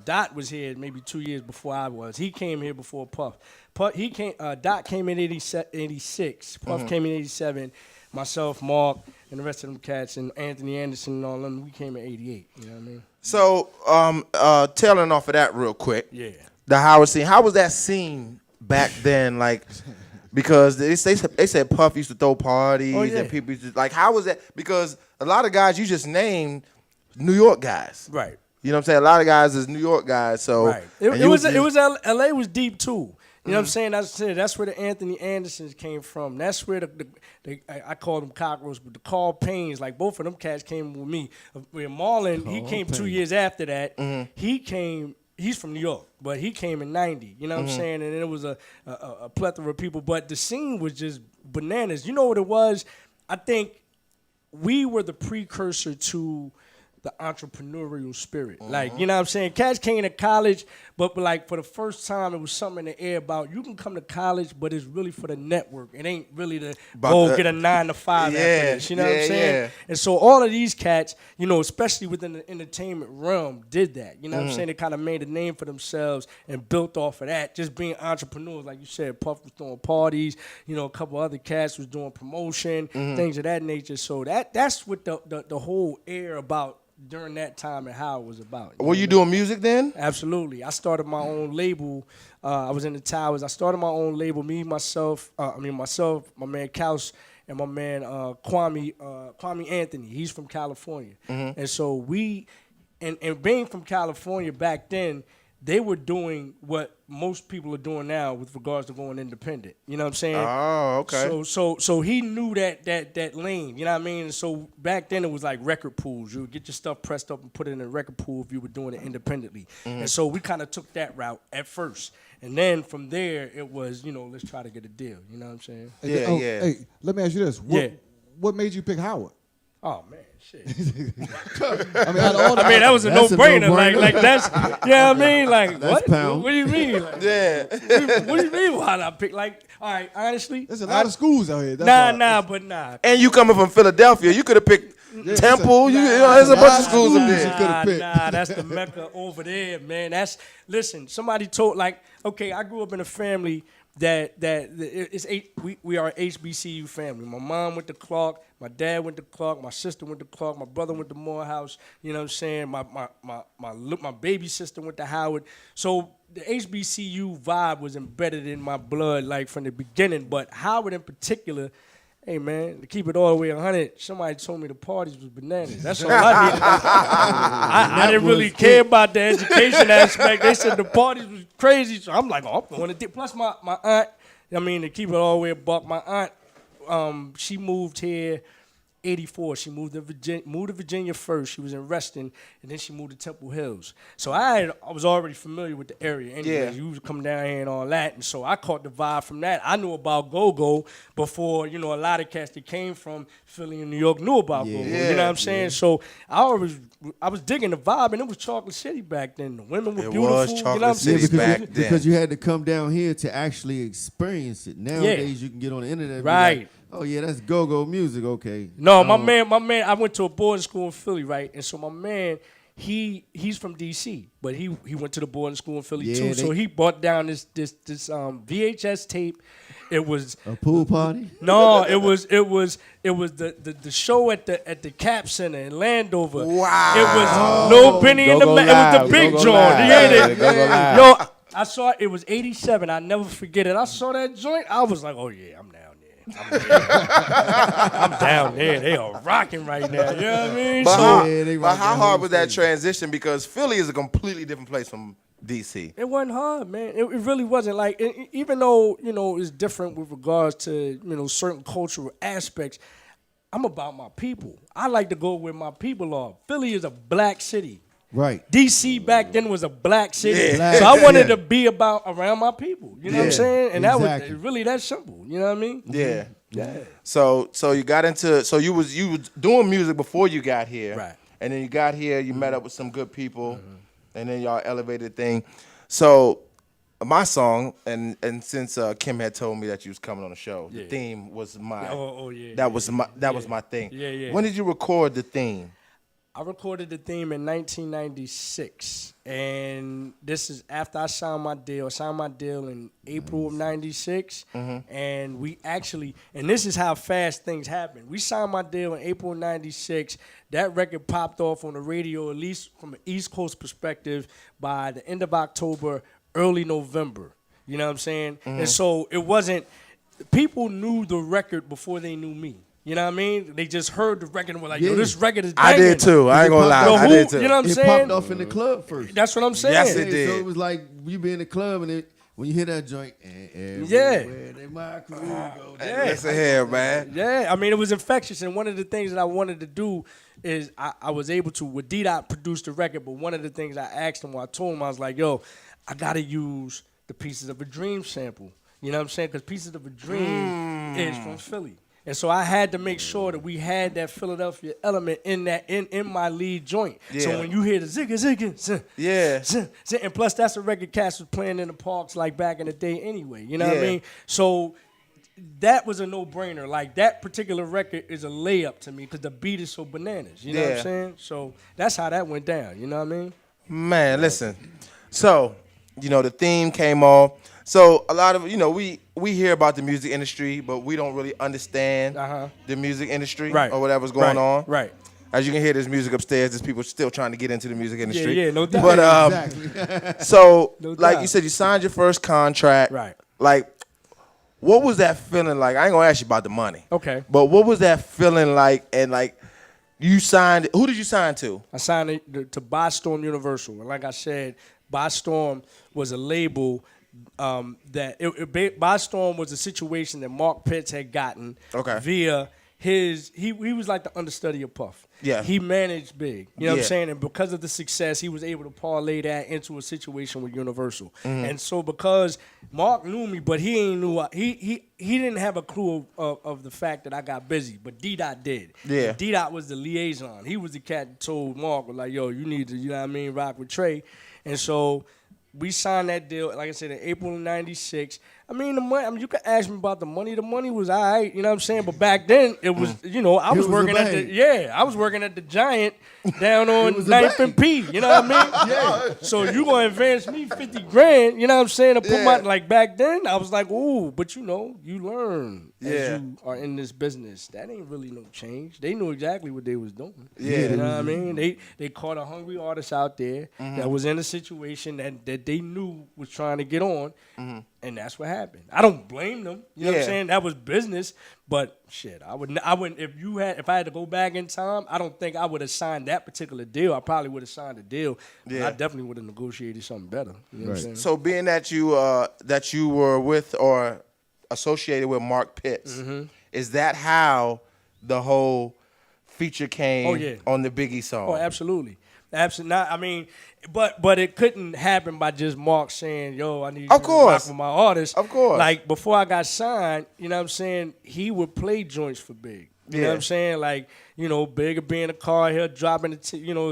[SPEAKER 9] Dot was here maybe 2 years before I was. He came here before Puff. Dot came in 86. Puff came in 87. Myself, Mark, and the rest of them cats, and Anthony Anderson and all them, we came in 88. You know what I mean?
[SPEAKER 3] So, tailing off of that real quick.
[SPEAKER 9] Yeah.
[SPEAKER 3] The Howard scene. How was that scene back then? Like, because they said Puff used to throw parties and people used to, like, how was that? Because a lot of guys you just named New York guys.
[SPEAKER 9] Right.
[SPEAKER 3] You know what I'm saying? A lot of guys is New York guys. So
[SPEAKER 9] right. It was LA was deep too. You know what I'm saying? That's where the Anthony Andersons came from. That's where I call them Cockroaches, but the Carl Paynes, like both of them cats came with me. Where Marlon, he came 2 years after that. He's from New York, but he came in 90. You know what I'm saying? And it was a plethora of people. But the scene was just bananas. You know what it was? I think we were the precursor to the entrepreneurial spirit. Like, you know what I'm saying? Cats came to college, but like for the first time, it was something in the air about you can come to college, but it's really for the network. It ain't really to go get a 9 to 5 after this. You know what I'm saying?
[SPEAKER 3] Yeah.
[SPEAKER 9] And so all of these cats, you know, especially within the entertainment realm, did that. You know what I'm saying? They kind of made a name for themselves and built off of that, just being entrepreneurs. Like you said, Puff was throwing parties, you know, a couple other cats was doing promotion, things of that nature. So that's what the whole air about during that time and how it was about.
[SPEAKER 3] Were you doing music then?
[SPEAKER 9] Absolutely. I started my own label. I was in the Towers. I started my own label. Myself, my man Kaus, and my man Kwame Anthony. He's from California. And so we, and being from California back then, they were doing what most people are doing now with regards to going independent. You know what I'm saying?
[SPEAKER 3] Oh, okay.
[SPEAKER 9] So he knew that lane. You know what I mean? And so back then it was like record pools. You would get your stuff pressed up and put it in a record pool if you were doing it independently. And so we kind of took that route at first. And then from there it was, you know, let's try to get a deal. You know what I'm saying?
[SPEAKER 3] Yeah.
[SPEAKER 4] Hey, let me ask you this. What made you pick Howard?
[SPEAKER 9] Oh man, shit.
[SPEAKER 4] I mean,
[SPEAKER 9] that was a no-brainer. Like that's, you know what I mean? Like what?
[SPEAKER 4] Pound.
[SPEAKER 9] What do you mean? Like,
[SPEAKER 3] Yeah.
[SPEAKER 9] what do you mean? Why did I pick? Like, all right, honestly,
[SPEAKER 4] there's a lot of schools out here.
[SPEAKER 9] Nah.
[SPEAKER 3] And you coming from Philadelphia, you could have picked Temple. There's a bunch of schools up there.
[SPEAKER 9] Nah, that's the Mecca over there, man. Listen, somebody told, like, okay, I grew up in a family that we are an HBCU family. My mom went to Clark, my dad went to Clark, my sister went to Clark, my brother went to Morehouse. You know what I'm saying? My baby sister went to Howard. So the HBCU vibe was embedded in my blood, like from the beginning. But Howard in particular. Hey, man, to keep it all the way 100, somebody told me the parties was bananas. That's all I needed. I didn't really care about the education aspect. They said the parties was crazy, so I'm like, oh, I'm going to. Plus, my aunt, I mean, to keep it all the way a buck, my aunt, she moved here 84. She moved to Virginia first. She was in Reston, and then she moved to Temple Hills. So I was already familiar with the area. Anyway, you was coming down here and all that, and so I caught the vibe from that. I knew about Go-Go before, you know, a lot of cats that came from Philly and New York knew about Go-Go. You know what I'm saying? So I was digging the vibe, and it was Chocolate City back then. The women were beautiful.
[SPEAKER 3] Was Chocolate
[SPEAKER 9] you know what I'm
[SPEAKER 3] City
[SPEAKER 9] saying?
[SPEAKER 3] back then.
[SPEAKER 10] Because you had to come down here to actually experience it. Nowadays, you can get on the internet and be like, oh yeah, that's go-go music. Okay.
[SPEAKER 9] No, my man. I went to a boarding school in Philly, right? And so my man, he's from DC, but he went to the boarding school in Philly too. So he brought down this VHS tape. It was
[SPEAKER 10] a pool party.
[SPEAKER 9] No, it was the show at the Cap Center in Landover.
[SPEAKER 3] Wow.
[SPEAKER 9] It was Lil Benny in the it was the big joint. You hear it? Yo, I saw it was 87. I never forget it. I saw that joint. I was like, oh yeah, I'm down there. I'm down there. They are rocking right now. You know what I mean?
[SPEAKER 3] But how hard was that transition? Because Philly is a completely different place from
[SPEAKER 11] DC?
[SPEAKER 9] It wasn't hard, man. It really wasn't. Like, even though, it's different with regards to, certain cultural aspects, I'm about my people. I like to go where my people are. Philly is a black city.
[SPEAKER 10] Right.
[SPEAKER 9] DC back then was a black city.
[SPEAKER 10] Yeah.
[SPEAKER 9] So I wanted to be around my people. You know what I'm
[SPEAKER 11] Yeah.
[SPEAKER 9] saying? And
[SPEAKER 10] Exactly.
[SPEAKER 9] that was really that simple. You know what I mean?
[SPEAKER 11] Yeah.
[SPEAKER 9] Yeah.
[SPEAKER 11] So you got into you was doing music before you got here.
[SPEAKER 9] Right.
[SPEAKER 11] And then you got here, you met up with some good people, and then y'all elevated the thing. So my song, and since Kim had told me that you was coming on the show, the theme was my that was my thing.
[SPEAKER 9] Yeah.
[SPEAKER 11] When did you record the theme?
[SPEAKER 9] I recorded the theme in 1996, and this is after I signed my deal. I signed my deal in April of 96, and we actually, and this is how fast things happen. We signed my deal in April of 96. That record popped off on the radio, at least from an East Coast perspective, by the end of October, early November. You know what I'm saying? And so it wasn't, people knew the record before they knew me. You know what I mean? They just heard the record and were like, yo, this record is banging.
[SPEAKER 11] I did too. I ain't gonna lie. I did too.
[SPEAKER 9] You know what I'm
[SPEAKER 10] It
[SPEAKER 9] saying?
[SPEAKER 10] popped off in the club first.
[SPEAKER 9] That's what I'm saying.
[SPEAKER 11] Yes, it did.
[SPEAKER 10] So it was like you be in the club and when you hear that joint,
[SPEAKER 9] Yeah.
[SPEAKER 10] my crew go.
[SPEAKER 11] Listen here, man.
[SPEAKER 9] Yeah, I mean, it was infectious. And one of the things that I wanted to do is I was able to, with D-Dot produce the record, but one of the things I asked him, I told him, I was like, yo, I got to use the Pieces of a Dream sample. You know what I'm saying? Because Pieces of a Dream is from Philly. And so I had to make sure that we had that Philadelphia element in my lead joint.
[SPEAKER 11] Yeah.
[SPEAKER 9] So when you hear the zigga zigga,
[SPEAKER 11] Yeah.
[SPEAKER 9] and plus that's a record Cass was playing in the parks like back in the day anyway. You know what I
[SPEAKER 11] Yeah.
[SPEAKER 9] mean? So that was a no-brainer. Like that particular record is a layup to me because the beat is so bananas. You know what I'm saying? So that's how that went down. You know what I mean?
[SPEAKER 11] Man, listen. So, the theme came off. So a lot of, we hear about the music industry, but we don't really understand the music industry or whatever's going on.
[SPEAKER 9] Right.
[SPEAKER 11] As you can hear, there's music upstairs. There's people still trying to get into the music industry.
[SPEAKER 9] Yeah, no doubt.
[SPEAKER 11] But
[SPEAKER 10] Exactly.
[SPEAKER 11] so,
[SPEAKER 9] No
[SPEAKER 11] like
[SPEAKER 9] doubt.
[SPEAKER 11] you said, you signed your first contract.
[SPEAKER 9] Right.
[SPEAKER 11] Like, what was that feeling like? I ain't gonna ask you about the money.
[SPEAKER 9] Okay.
[SPEAKER 11] But what was that feeling like? And like, you signed. Who did you sign to?
[SPEAKER 9] I signed it to By Storm Universal. And like I said, By Storm was a label By Storm was a situation that Mark Pitts had gotten via he was like the understudy of Puff.
[SPEAKER 11] Yeah.
[SPEAKER 9] He managed big. You know what I'm
[SPEAKER 11] Yeah.
[SPEAKER 9] saying? And because of the success, he was able to parlay that into a situation with Universal. And so because Mark knew me, but he ain't knew he didn't have a clue of the fact that I got busy, but D-Dot did.
[SPEAKER 11] Yeah.
[SPEAKER 9] D-Dot was the liaison. He was the cat that told Mark, like, yo, you need to, you know what I mean, rock with Trey. And so we signed that deal, like I said, in April of 96. I mean, the money, you could ask me about the money. The money was all right, you know what I'm saying? But back then, it was, I was working at I was working at the Giant down on 9th and P, you know what I mean? Yeah. So you going to advance me 50 grand, you know what I'm saying? To put my, like back then, I was like, ooh, but you learn as you are in this business. That ain't really no change. They knew exactly what they was doing.
[SPEAKER 11] Yeah.
[SPEAKER 9] You know what I mean? They caught a hungry artist out there that was in a situation that they knew was trying to get on, and that's what happened. I don't blame them. You know what I'm saying? That was business. But shit, I wouldn't. If I had to go back in time, I don't think I would have signed that particular deal. I probably would have signed a deal. But I definitely would have negotiated something better. You know what I'm saying?
[SPEAKER 11] So being that you were with or associated with Mark Pitts, is that how the whole feature came on the Biggie song?
[SPEAKER 9] Oh, absolutely. Absolutely. I mean, but it couldn't happen by just Mark saying, yo, I need you to rock with my artist.
[SPEAKER 11] Of course.
[SPEAKER 9] Like, before I got signed, you know what I'm saying, he would play joints for Big. You know what I'm saying? Like, Big would be in the car, he'll drop in the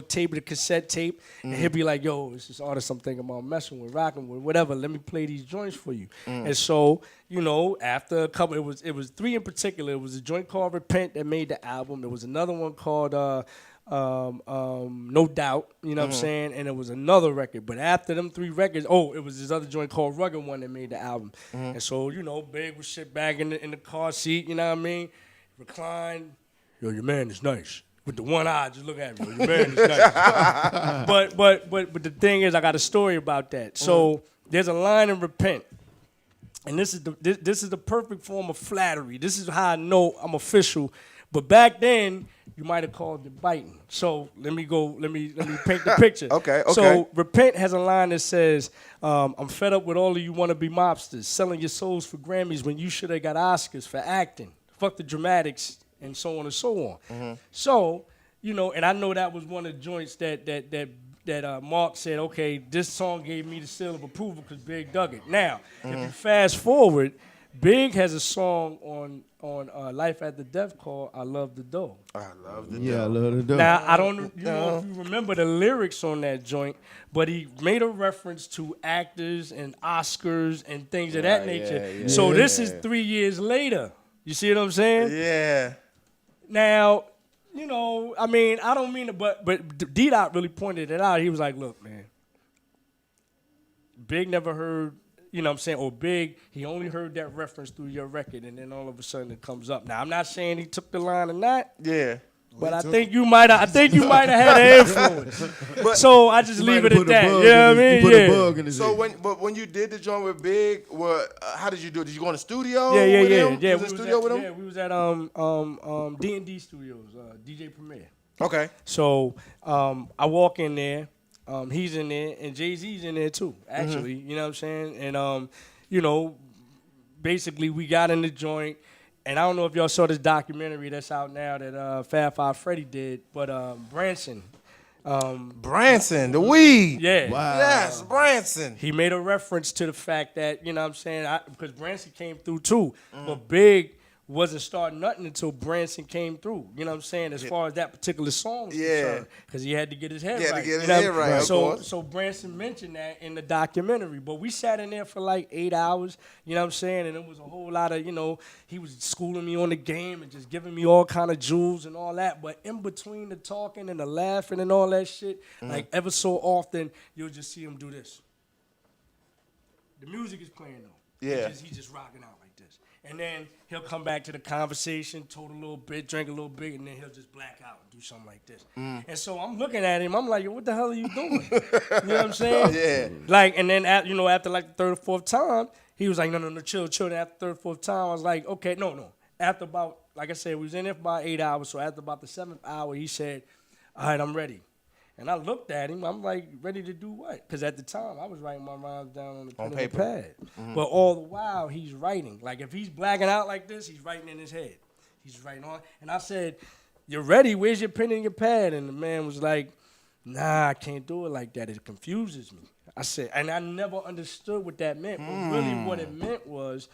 [SPEAKER 9] tape, the cassette tape, and he'll be like, yo, this is artist I'm thinking about messing with, rocking with, whatever. Let me play these joints for you. And so, after a couple, it was three in particular. It was a joint called Repent that made the album. There was another one called No Doubt, you know what I'm saying? And it was another record. But after them three records, it was this other joint called Rugged One that made the album. And so, Big would sit back in the car seat, you know what I mean? Recline. Yo, your man is nice. With the one eye, just look at me. Yo, your man is nice. but the thing is, I got a story about that. So there's a line in Repent. And this is the perfect form of flattery. This is how I know I'm official But back then, you might have called it biting. So let me paint the picture.
[SPEAKER 11] Okay.
[SPEAKER 9] So Repent has a line that says, I'm fed up with all of you wannabe mobsters selling your souls for Grammys when you should have got Oscars for acting. Fuck the dramatics and so on and so on.
[SPEAKER 11] Mm-hmm.
[SPEAKER 9] So, and I know that was one of the joints that Mark said, okay, this song gave me the seal of approval because Big dug it. Now, if you fast forward, Big has a song on Life After Death called I Love the Dough.
[SPEAKER 11] I love the
[SPEAKER 10] Yeah, I love the dough.
[SPEAKER 9] Now, I don't know if you remember the lyrics on that joint, but he made a reference to actors and Oscars and things of that nature.
[SPEAKER 6] yeah,
[SPEAKER 9] So this is 3 years later. You see what I'm saying?
[SPEAKER 11] Yeah.
[SPEAKER 9] Now, I mean, I don't mean it, but D-Dot really pointed it out. He was like, look, man, Big never heard, you know what I'm saying, or Big, he only heard that reference through your record, and then all of a sudden it comes up. Now, I'm not saying he took the line or not.
[SPEAKER 11] Yeah.
[SPEAKER 9] But I think you might have had an influence. So I just leave it at that. You know what I mean?
[SPEAKER 10] Put a bug in his
[SPEAKER 11] So
[SPEAKER 10] head.
[SPEAKER 11] when you did the joint with Big, how did you do it? Did you go in the studio?
[SPEAKER 9] Yeah.
[SPEAKER 11] with him?
[SPEAKER 9] Yeah,
[SPEAKER 11] You was in the studio with him?
[SPEAKER 9] Yeah, we was at D&D Studios, DJ Premier.
[SPEAKER 11] Okay.
[SPEAKER 9] So I walk in there, he's in there, and Jay-Z's in there too, actually. You know what I'm saying? And basically we got in the joint. And I don't know if y'all saw this documentary that's out now that Fab Five Freddy did, but Branson.
[SPEAKER 11] Branson, the weed.
[SPEAKER 9] Yeah.
[SPEAKER 10] Wow.
[SPEAKER 11] Yes, Branson.
[SPEAKER 9] He made a reference to the fact that, you know what I'm saying, because Branson came through too, but Big wasn't starting nothing until Branson came through. You know what I'm saying? As far as that particular song was concerned, because he had to get his head right.
[SPEAKER 11] He had to get his
[SPEAKER 9] you know?
[SPEAKER 11] head right, of course.
[SPEAKER 9] So Branson mentioned that in the documentary, but we sat in there for like 8 hours. You know what I'm saying? And it was a whole lot of, he was schooling me on the game and just giving me all kind of jewels and all that. But in between the talking and the laughing and all that shit, like ever so often, you'll just see him do this. The music is playing though.
[SPEAKER 11] Yeah.
[SPEAKER 9] He's just rocking out like this. And then he'll come back to the conversation, tote a little bit, drink a little bit, and then he'll just black out and do something like this. And so I'm looking at him, I'm like, yo, what the hell are you doing? You know what I'm saying?
[SPEAKER 11] Yeah.
[SPEAKER 9] Like, and then, after like the third or fourth time, he was like, no, chill. And after the third or fourth time, I was like, okay, no. After about, like I said, we was in there for about 8 hours, so after about the 7th hour, he said, all right, I'm ready. And I looked at him. I'm like, ready to do what? Because at the time, I was writing my rhymes down on the pen and the pad. But all the while, he's writing. Like, if he's blacking out like this, he's writing in his head. He's writing on. And I said, you're ready? Where's your pen and your pad? And the man was like, nah, I can't do it like that. It confuses me. I said, and I never understood what that meant. But really what it meant was,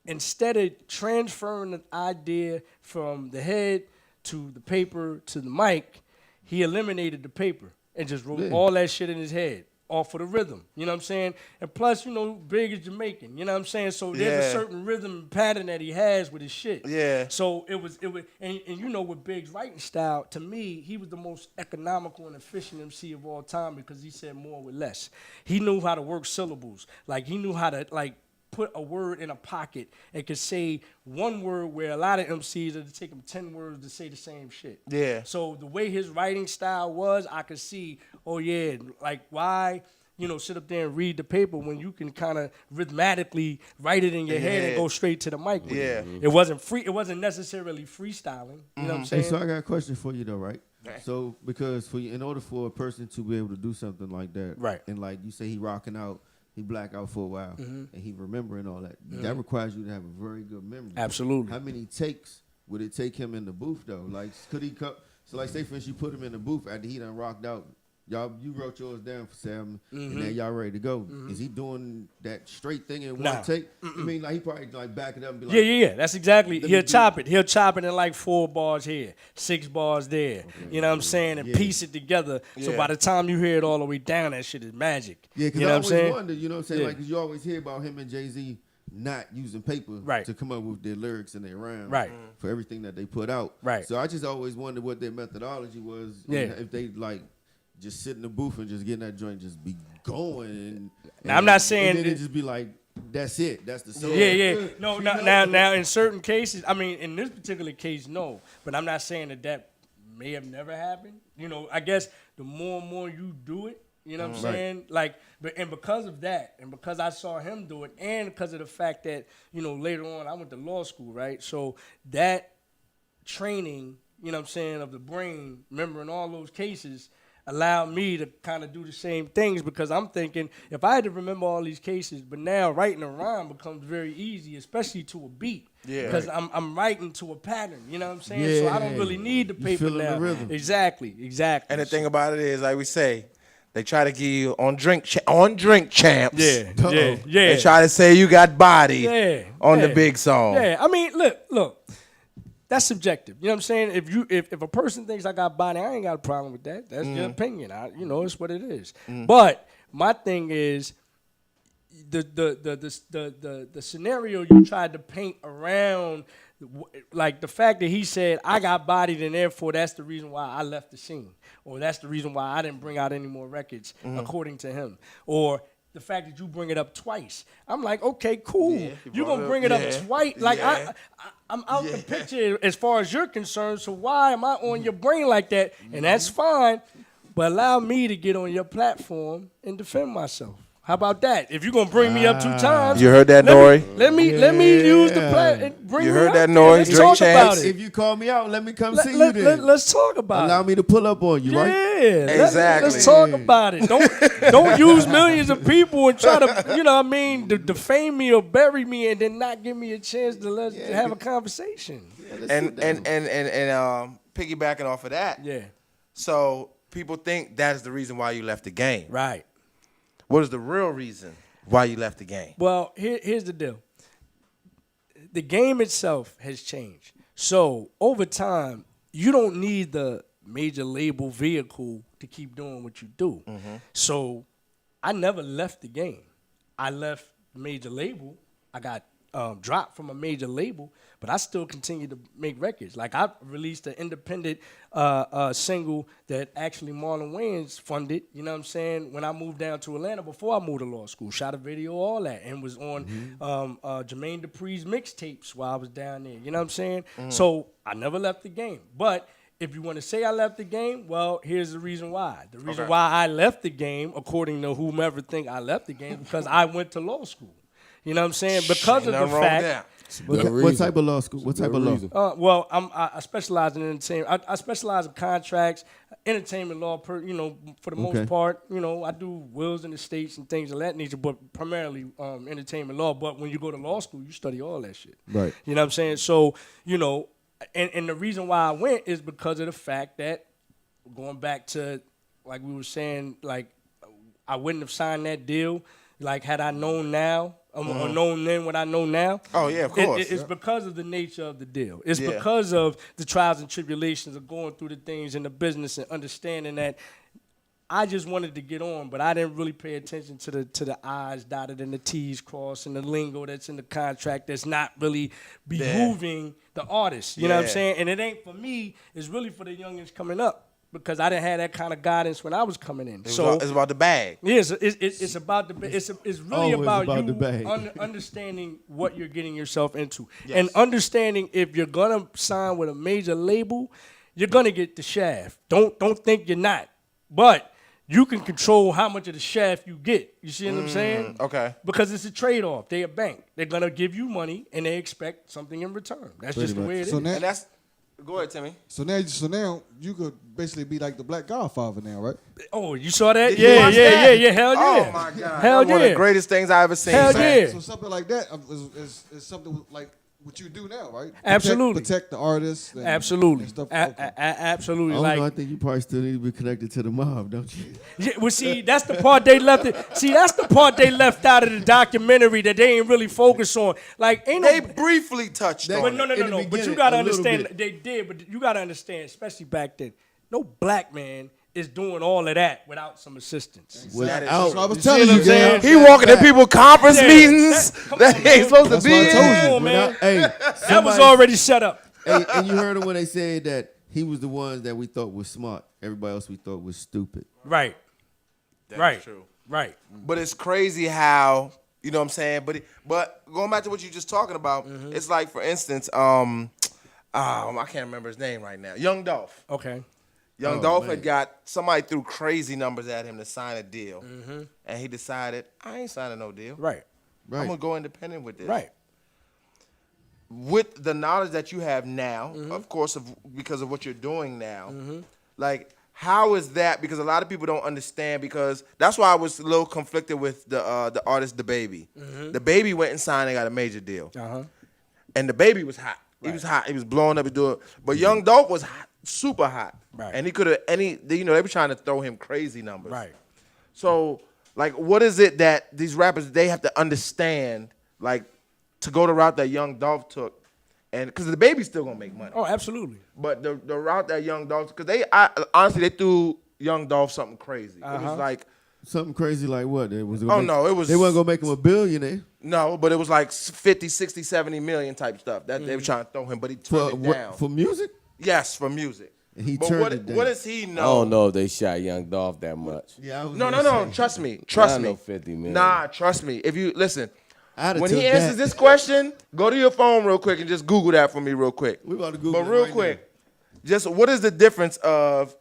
[SPEAKER 9] instead of transferring the idea from the head to the paper to the mic, he eliminated the paper and just wrote all that shit in his head, all for the rhythm. You know what I'm saying? And plus, Big is Jamaican. You know what I'm saying? So there's a certain rhythm and pattern that he has with his shit.
[SPEAKER 11] Yeah.
[SPEAKER 9] So it was, and with Big's writing style, to me, he was the most economical and efficient MC of all time because he said more with less. He knew how to work syllables. Like, he knew how to, put a word in a pocket and could say one word where a lot of MCs it'll take them 10 words to say the same shit.
[SPEAKER 11] Yeah.
[SPEAKER 9] So the way his writing style was, I could see, why, sit up there and read the paper when you can kind of rhythmatically write it in your head and go straight to the mic with it. It wasn't free. It wasn't necessarily freestyling. You know what I'm saying?
[SPEAKER 10] Hey, so I got a question for you though, right? So because in order for a person to be able to do something like that,
[SPEAKER 9] right?
[SPEAKER 10] And like you say, he rocking out. He black out for a while, and he remembering all that. That requires you to have a very good memory.
[SPEAKER 9] Absolutely.
[SPEAKER 10] How many takes would it take him in the booth, though? Like, could he cut? So, like, say, for instance, you put him in the booth after he done rocked out. You wrote yours down for Sam, and now y'all ready to go. Is he doing that straight thing in one take? I mean, like, he probably, back it up and be like...
[SPEAKER 9] Yeah. That's exactly... He'll chop it. He'll chop it in, 4 bars here, 6 bars there. Okay. You know what I'm saying? And piece it together. So by the time you hear it all the way down, that shit is magic.
[SPEAKER 10] Yeah, because
[SPEAKER 9] you know
[SPEAKER 10] I always wonder, you know what I'm saying?
[SPEAKER 9] Yeah.
[SPEAKER 10] Like, because you always hear about him and Jay-Z not using paper to come up with their lyrics and their rhymes for everything that they put out.
[SPEAKER 9] Right.
[SPEAKER 10] So I just always wondered what their methodology was.
[SPEAKER 9] Yeah.
[SPEAKER 10] If they, just sit in the booth and just getting that joint just be going.
[SPEAKER 9] Now, I'm not saying...
[SPEAKER 10] And then it just be like, that's it. That's the song.
[SPEAKER 9] Yeah. No, now, in certain cases, I mean, in this particular case, no. But I'm not saying that may have never happened. I guess the more and more you do it, you know what I'm saying? And because of that, and because I saw him do it, and because of the fact that, later on, I went to law school, right? So that training, you know what I'm saying, of the brain, remembering all those cases, allowed me to kind of do the same things because I'm thinking if I had to remember all these cases, but now writing a rhyme becomes very easy, especially to a beat. Yeah. Because I'm writing to a pattern, you know what I'm saying?
[SPEAKER 10] Yeah.
[SPEAKER 9] So I don't really need the paper
[SPEAKER 10] feeling
[SPEAKER 9] now.
[SPEAKER 10] the rhythm.
[SPEAKER 9] Exactly.
[SPEAKER 11] And the thing about it is, like we say, they try to give you on drink champs.
[SPEAKER 9] Yeah.
[SPEAKER 11] They try to say you got body on the big song.
[SPEAKER 9] Yeah. I mean, look. That's subjective. You know what I'm saying? If a person thinks I got body, I ain't got a problem with that. That's your opinion. It's what it is. But my thing is the scenario you tried to paint around, like the fact that he said I got bodied and therefore that's the reason why I left the scene, or that's the reason why I didn't bring out any more records, according to him, or the fact that you bring it up twice. I'm like, okay, cool. Yeah, you're going to bring it up twice. Like, I'm out the picture as far as you're concerned, so why am I on your brain like that? And that's fine, but allow me to get on your platform and defend myself. How about that? If you're going to bring me up 2 times.
[SPEAKER 11] You heard that, Nori?
[SPEAKER 9] Let me use the platform.
[SPEAKER 11] You heard that, Nori?
[SPEAKER 9] Let's talk about it.
[SPEAKER 10] If you call me out, let me come see you then.
[SPEAKER 9] Let's talk about it.
[SPEAKER 10] Allow me to pull up on you, right?
[SPEAKER 9] Yeah,
[SPEAKER 11] exactly.
[SPEAKER 9] Let's talk about it. Don't use millions of people and try to, you know what I mean, to defame me or bury me and then not give me a chance to have a conversation.
[SPEAKER 11] And piggybacking off of that.
[SPEAKER 9] Yeah.
[SPEAKER 11] So people think that's the reason why you left the game.
[SPEAKER 9] Right.
[SPEAKER 11] What is the real reason why you left the game?
[SPEAKER 9] Well, here's the deal. The game itself has changed. So over time, you don't need the major label vehicle to keep doing what you do. So I never left the game. I left the major label. I got dropped from a major label, but I still continue to make records. Like I released an independent single that actually Marlon Wayans funded, you know what I'm saying, when I moved down to Atlanta before I moved to law school. Shot a video, all that, and was on Jermaine Dupri's mixtapes while I was down there, you know what I'm saying? So I never left the game. But if you want to say I left the game, well, here's the reason why. The reason why I left the game, according to whomever think I left the game, because I went to law school. You know what I'm saying? Because of the fact.
[SPEAKER 10] What type of law school? What type of law?
[SPEAKER 9] Well, I specialize in entertainment. I specialize in contracts, entertainment law. For the most part, I do wills and estates and things of that nature, but primarily entertainment law. But when you go to law school, you study all that shit.
[SPEAKER 10] Right.
[SPEAKER 9] You know what I'm saying? So and the reason why I went is because of the fact that going back to like we were saying, like I wouldn't have signed that deal. Like had I known now. Or known then what I know now.
[SPEAKER 11] Oh, yeah, of course.
[SPEAKER 9] It's because of the nature of the deal. It's because of the trials and tribulations of going through the things in the business and understanding that I just wanted to get on, but I didn't really pay attention to the I's dotted and the T's crossed and the lingo that's in the contract that's not really behooving the artist. You know what I'm saying? And it ain't for me. It's really for the youngins coming up. Because I didn't have that kind of guidance when I was coming in.
[SPEAKER 11] So it's about the bag.
[SPEAKER 9] Yeah, it's about the. It's really about
[SPEAKER 10] the
[SPEAKER 9] you
[SPEAKER 10] bag.
[SPEAKER 9] Understanding what you're getting yourself into,
[SPEAKER 11] Yes.
[SPEAKER 9] and understanding if you're gonna sign with a major label, you're gonna get the shaft. Don't think you're not, but you can control how much of the shaft you get. You see what I'm saying?
[SPEAKER 11] Okay.
[SPEAKER 9] Because it's a trade-off. They're a bank. They're gonna give you money and they expect something in return. That's just the way it is.
[SPEAKER 4] So now,
[SPEAKER 11] And that's go ahead, Timmy.
[SPEAKER 4] So now you could basically be like the Black Godfather now, right?
[SPEAKER 9] Oh, you saw that?
[SPEAKER 11] Did you
[SPEAKER 9] Yeah.
[SPEAKER 11] watch that?
[SPEAKER 9] Hell yeah.
[SPEAKER 11] Oh my God.
[SPEAKER 9] Hell
[SPEAKER 11] One of
[SPEAKER 9] yeah.
[SPEAKER 11] the greatest things I ever seen.
[SPEAKER 9] Hell
[SPEAKER 11] man.
[SPEAKER 9] yeah.
[SPEAKER 4] So something like that is something like what you do now, right?
[SPEAKER 9] Absolutely.
[SPEAKER 4] Protect the artists. And,
[SPEAKER 9] Absolutely.
[SPEAKER 4] And stuff.
[SPEAKER 9] Absolutely.
[SPEAKER 10] I don't
[SPEAKER 9] Like,
[SPEAKER 10] know. I think you probably still need to be connected to the mob, don't you?
[SPEAKER 9] yeah, well, see, that's the part they left. That's the part they left out of the documentary that they ain't really focused on. Like, ain't
[SPEAKER 11] They
[SPEAKER 9] no.
[SPEAKER 11] briefly touched
[SPEAKER 9] But
[SPEAKER 11] on
[SPEAKER 9] no.
[SPEAKER 11] it.
[SPEAKER 10] in the
[SPEAKER 9] But you
[SPEAKER 10] beginning,
[SPEAKER 9] gotta
[SPEAKER 10] a little
[SPEAKER 9] understand
[SPEAKER 10] bit.
[SPEAKER 9] they did. But you gotta understand, especially back then, no black man is doing all of that without some assistance.
[SPEAKER 11] That is
[SPEAKER 10] Without-
[SPEAKER 4] So I was
[SPEAKER 9] You
[SPEAKER 4] telling
[SPEAKER 9] see what
[SPEAKER 4] you,
[SPEAKER 9] I'm saying?
[SPEAKER 4] Gail.
[SPEAKER 11] He walking in people conference
[SPEAKER 9] Yeah.
[SPEAKER 11] meetings
[SPEAKER 9] Come
[SPEAKER 11] that
[SPEAKER 9] on,
[SPEAKER 11] he ain't
[SPEAKER 9] man.
[SPEAKER 11] supposed
[SPEAKER 4] That's
[SPEAKER 11] to be
[SPEAKER 4] what I told
[SPEAKER 11] in.
[SPEAKER 4] you.
[SPEAKER 9] Come on, man.
[SPEAKER 10] Hey,
[SPEAKER 9] That was already set up.
[SPEAKER 10] Hey, and you heard him when they said that he was the one that we thought was smart. Everybody else we thought was stupid.
[SPEAKER 9] Right.
[SPEAKER 11] That's true.
[SPEAKER 9] Right.
[SPEAKER 11] But it's crazy how, you know what I'm saying? But going back to what you just talking about, it's like, for instance, I can't remember his name right now. Young Dolph.
[SPEAKER 9] Okay.
[SPEAKER 11] Young Dolph had got somebody threw crazy numbers at him to sign a deal. And he decided, I ain't signing no deal.
[SPEAKER 9] Right.
[SPEAKER 10] Right.
[SPEAKER 11] I'm going to go independent with this.
[SPEAKER 9] Right.
[SPEAKER 11] with the knowledge that you have now, of course, because of what you're doing now, like how is that? Because a lot of people don't understand. Because that's why I was a little conflicted with the artist DaBaby. DaBaby went and signed and got a major deal, and DaBaby was hot. He was hot. He was blowing up and doing. But Young Dolph was hot, super hot, and he could have they were trying to throw him crazy numbers,
[SPEAKER 9] Right.
[SPEAKER 11] So like, what is it that these rappers they have to understand, like, to go the route that Young Dolph took, and because DaBaby's still gonna make money.
[SPEAKER 9] Oh, absolutely.
[SPEAKER 11] But the route that Young Dolph, because honestly they threw Young Dolph something crazy. It was like
[SPEAKER 10] Something crazy like what? It was.
[SPEAKER 11] it was.
[SPEAKER 10] They weren't gonna make him a billionaire.
[SPEAKER 11] No, but it was like 50, 60, 70 million type stuff that they were trying to throw him, but he turned it down.
[SPEAKER 10] For music?
[SPEAKER 11] Yes, for music.
[SPEAKER 10] And he
[SPEAKER 11] But
[SPEAKER 10] turned it down.
[SPEAKER 11] what does he know?
[SPEAKER 6] I don't know if they shot Young Dolph that much.
[SPEAKER 10] Yeah, I was
[SPEAKER 11] No.
[SPEAKER 10] gonna say.
[SPEAKER 11] Trust me.
[SPEAKER 6] Not no 50 million.
[SPEAKER 11] Nah, trust me. If you listen,
[SPEAKER 10] I'd have
[SPEAKER 11] when
[SPEAKER 10] took
[SPEAKER 11] he answers
[SPEAKER 10] that.
[SPEAKER 11] this question, go to your phone real quick and just Google that for me real quick.
[SPEAKER 10] We about to Google
[SPEAKER 11] But
[SPEAKER 10] it
[SPEAKER 11] real
[SPEAKER 10] right
[SPEAKER 11] quick, just what is the difference of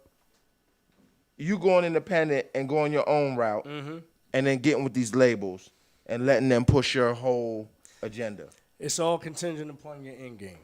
[SPEAKER 11] you going independent and going your own route, and then getting with these labels and letting them push your whole agenda?
[SPEAKER 9] It's all contingent upon your end game.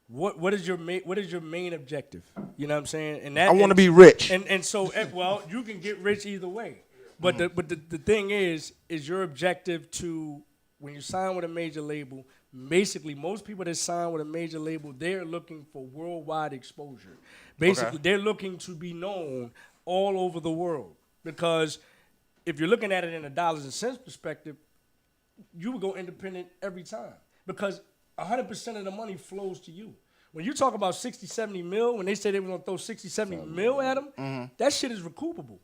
[SPEAKER 9] What is your main objective? You know what I'm saying? And that
[SPEAKER 11] I want to be rich.
[SPEAKER 9] And so well, you can get rich either way. But the thing is your objective to, when you sign with a major label, basically most people that sign with a major label, they're looking for worldwide exposure. Basically, they're looking to be known all over the world. Because if you're looking at it in a dollars and cents perspective, you would go independent every time. Because 100% of the money flows to you. When you talk about 60, 70 mil, when they say they were going to throw 60, 70 mil at him, that shit is recoupable.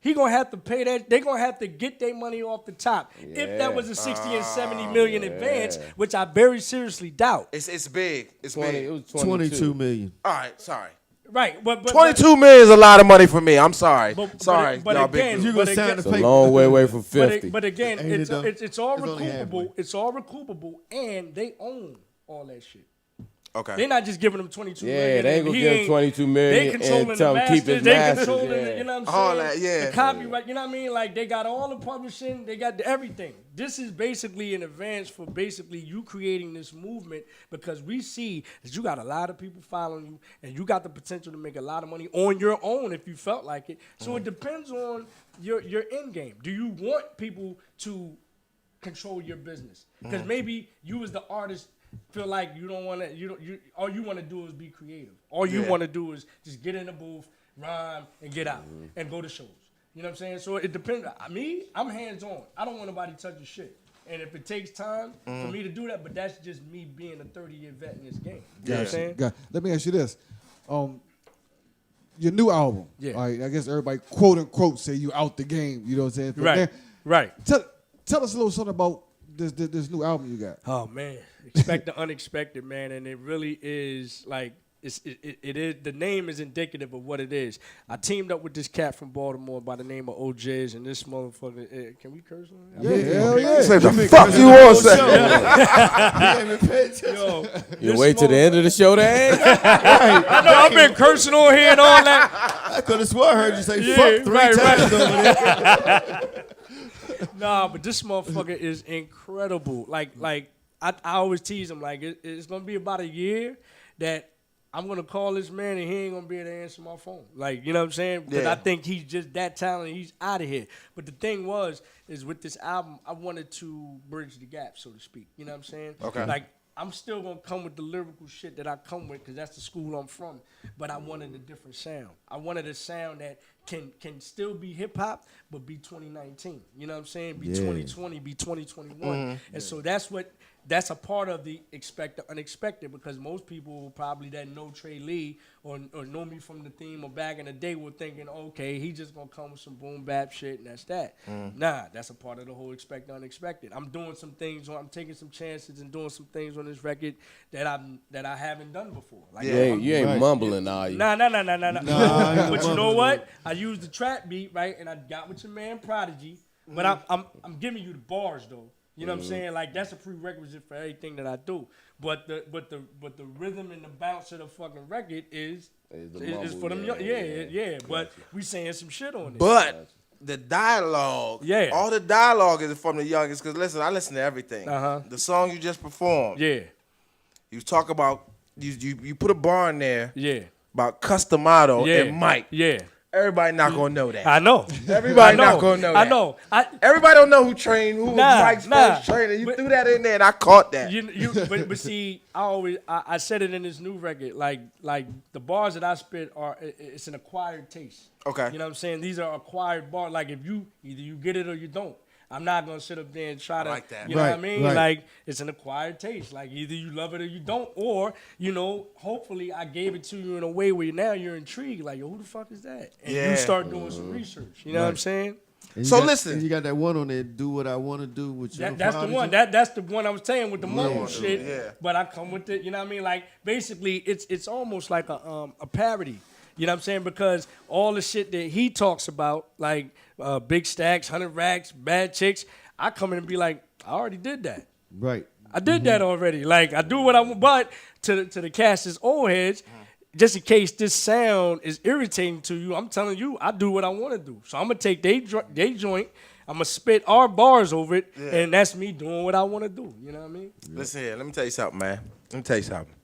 [SPEAKER 9] He going to have to pay that. They're going to have to get their money off the top. If that was a 60 and 70 million advance, which I very seriously doubt.
[SPEAKER 11] It's big. It's
[SPEAKER 6] 20,
[SPEAKER 11] big.
[SPEAKER 6] it was
[SPEAKER 10] 22 million.
[SPEAKER 11] All right, sorry.
[SPEAKER 9] Right. But
[SPEAKER 11] 22 million is a lot of money for me. I'm sorry. Sorry,
[SPEAKER 9] but
[SPEAKER 11] y'all
[SPEAKER 9] again,
[SPEAKER 11] big.
[SPEAKER 10] You gonna sign the
[SPEAKER 6] It's a
[SPEAKER 10] paper?
[SPEAKER 6] long way away from 50.
[SPEAKER 9] But again,
[SPEAKER 10] Ain't it
[SPEAKER 9] it's
[SPEAKER 10] though?
[SPEAKER 9] it's all
[SPEAKER 10] It's only halfway.
[SPEAKER 9] recoupable. It's all recoupable, and they own all that shit.
[SPEAKER 11] Okay.
[SPEAKER 9] They're not just giving him 22 million.
[SPEAKER 6] Yeah, they ain't gonna
[SPEAKER 9] He
[SPEAKER 6] give him 22 million
[SPEAKER 9] They controlling
[SPEAKER 6] and tell
[SPEAKER 9] the
[SPEAKER 6] him keep
[SPEAKER 9] masters.
[SPEAKER 6] his
[SPEAKER 9] They
[SPEAKER 6] masters.
[SPEAKER 9] controlling
[SPEAKER 6] Yeah.
[SPEAKER 9] it. You know what I'm saying?
[SPEAKER 11] All that, yeah.
[SPEAKER 9] The copyright. You know what I mean? Like they got all the publishing. They got everything. This is basically an advance for basically you creating this movement, because we see that you got a lot of people following you, and you got the potential to make a lot of money on your own if you felt like it. So it depends on your end game. Do you want people to control your business? Because maybe you as the artist feel like you don't want to, all you want to do is be creative. All you want to do is just get in the booth, rhyme, and get out, and go to shows. You know what I'm saying? So it depends. I'm hands-on. I don't want nobody touching shit. And if it takes time for me to do that, but that's just me being a 30-year vet in this game. You know what I'm saying?
[SPEAKER 4] Let me ask you this. Your new album.
[SPEAKER 9] Yeah.
[SPEAKER 4] All right, I guess everybody, quote unquote, say you out the game. You know what I'm saying? From
[SPEAKER 9] Right.
[SPEAKER 4] there,
[SPEAKER 9] Right.
[SPEAKER 4] Tell us a little something about this new album you got.
[SPEAKER 9] Oh man, expect the unexpected, man, and it really is like it is. The name is indicative of what it is. I teamed up with this cat from Baltimore by the name of OJ's, and this motherfucker. Can we curse on that?
[SPEAKER 4] Yeah, hell yeah.
[SPEAKER 11] Say the fuck you want to say.
[SPEAKER 9] Yo,
[SPEAKER 6] You wait till the end of the show to ask?
[SPEAKER 9] I know I've been cursing on here and all that.
[SPEAKER 10] I could have swore I heard you say
[SPEAKER 9] Yeah,
[SPEAKER 10] fuck three
[SPEAKER 9] right,
[SPEAKER 10] times over there.
[SPEAKER 9] Nah, but this motherfucker is incredible. Like I always tease him, like it's gonna be about a year that I'm gonna call this man and he ain't gonna be able to answer my phone. Like, you know what I'm saying? Because
[SPEAKER 11] Yeah.
[SPEAKER 9] I think he's just that talented. He's out of here. But the thing is with this album, I wanted to bridge the gap, so to speak. You know what I'm saying?
[SPEAKER 11] Okay.
[SPEAKER 9] Like, I'm still gonna come with the lyrical shit that I come with, because that's the school I'm from. But I wanted a different sound. I wanted a sound that can still be hip hop, but be 2019. You know what I'm saying? Be 2020, be 2021. And so that's a part of the expect the unexpected, because most people probably that know Trey Lee or know me from the theme or back in the day were thinking, okay, he just gonna come with some boom bap shit and that's that. Nah, that's a part of the whole expect the unexpected. I'm doing some things, I'm taking some chances and doing some things on this record that I haven't done before. Like,
[SPEAKER 6] You ain't mumbling, are you?
[SPEAKER 9] Nah. But you know what? I used the trap beat, right, and I got with your man Prodigy. But I'm giving you the bars though. You know what I'm saying? Like, that's a prerequisite for everything that I do. But the rhythm and the bounce of the fucking record is for them. Yeah. But we saying some shit on it.
[SPEAKER 11] But the dialogue, all the dialogue is from the youngest. Because listen, I listen to everything. The song you just performed, you talk about you put a bar in there.
[SPEAKER 9] Yeah.
[SPEAKER 11] About Customato
[SPEAKER 9] Yeah.
[SPEAKER 11] and Mike.
[SPEAKER 9] Yeah.
[SPEAKER 11] Everybody not gonna know that.
[SPEAKER 9] I know.
[SPEAKER 11] Everybody not gonna know that.
[SPEAKER 9] I know.
[SPEAKER 11] Everybody don't know who trained, who was Mike's first trainer. You threw that in there and I caught that.
[SPEAKER 9] But see, I said it in this new record, like the bars that I spit it's an acquired taste.
[SPEAKER 11] Okay.
[SPEAKER 9] You know what I'm saying? These are acquired bars. Like if either you get it or you don't. I'm not gonna sit up there and try to,
[SPEAKER 11] like that.
[SPEAKER 9] You know what I mean?
[SPEAKER 3] Right.
[SPEAKER 9] Like it's an acquired taste. Like either you love it or you don't, or hopefully I gave it to you in a way where now you're intrigued. Like, yo, who the fuck is that? And you start doing some research. You know what I'm saying?
[SPEAKER 11] So listen,
[SPEAKER 10] and you got that one on there. Do what I want to do with you.
[SPEAKER 9] That's the one. That's the one I was saying with the moon shit.
[SPEAKER 11] Yeah.
[SPEAKER 9] But I come with it. You know what I mean? Like basically, it's almost like a parody. You know what I'm saying? Because all the shit that he talks about, like big stacks, 100 racks, bad chicks, I come in and be like, I already did that.
[SPEAKER 10] Right.
[SPEAKER 9] I did that already. Like I do what I want. But to the cast's old heads, just in case this sound is irritating to you, I'm telling you, I do what I want to do. So I'm gonna take they joint. I'm gonna spit our bars over it, and that's me doing what I want to do. You know what I mean?
[SPEAKER 11] listen here. Let me tell you something, man. Let me tell you something.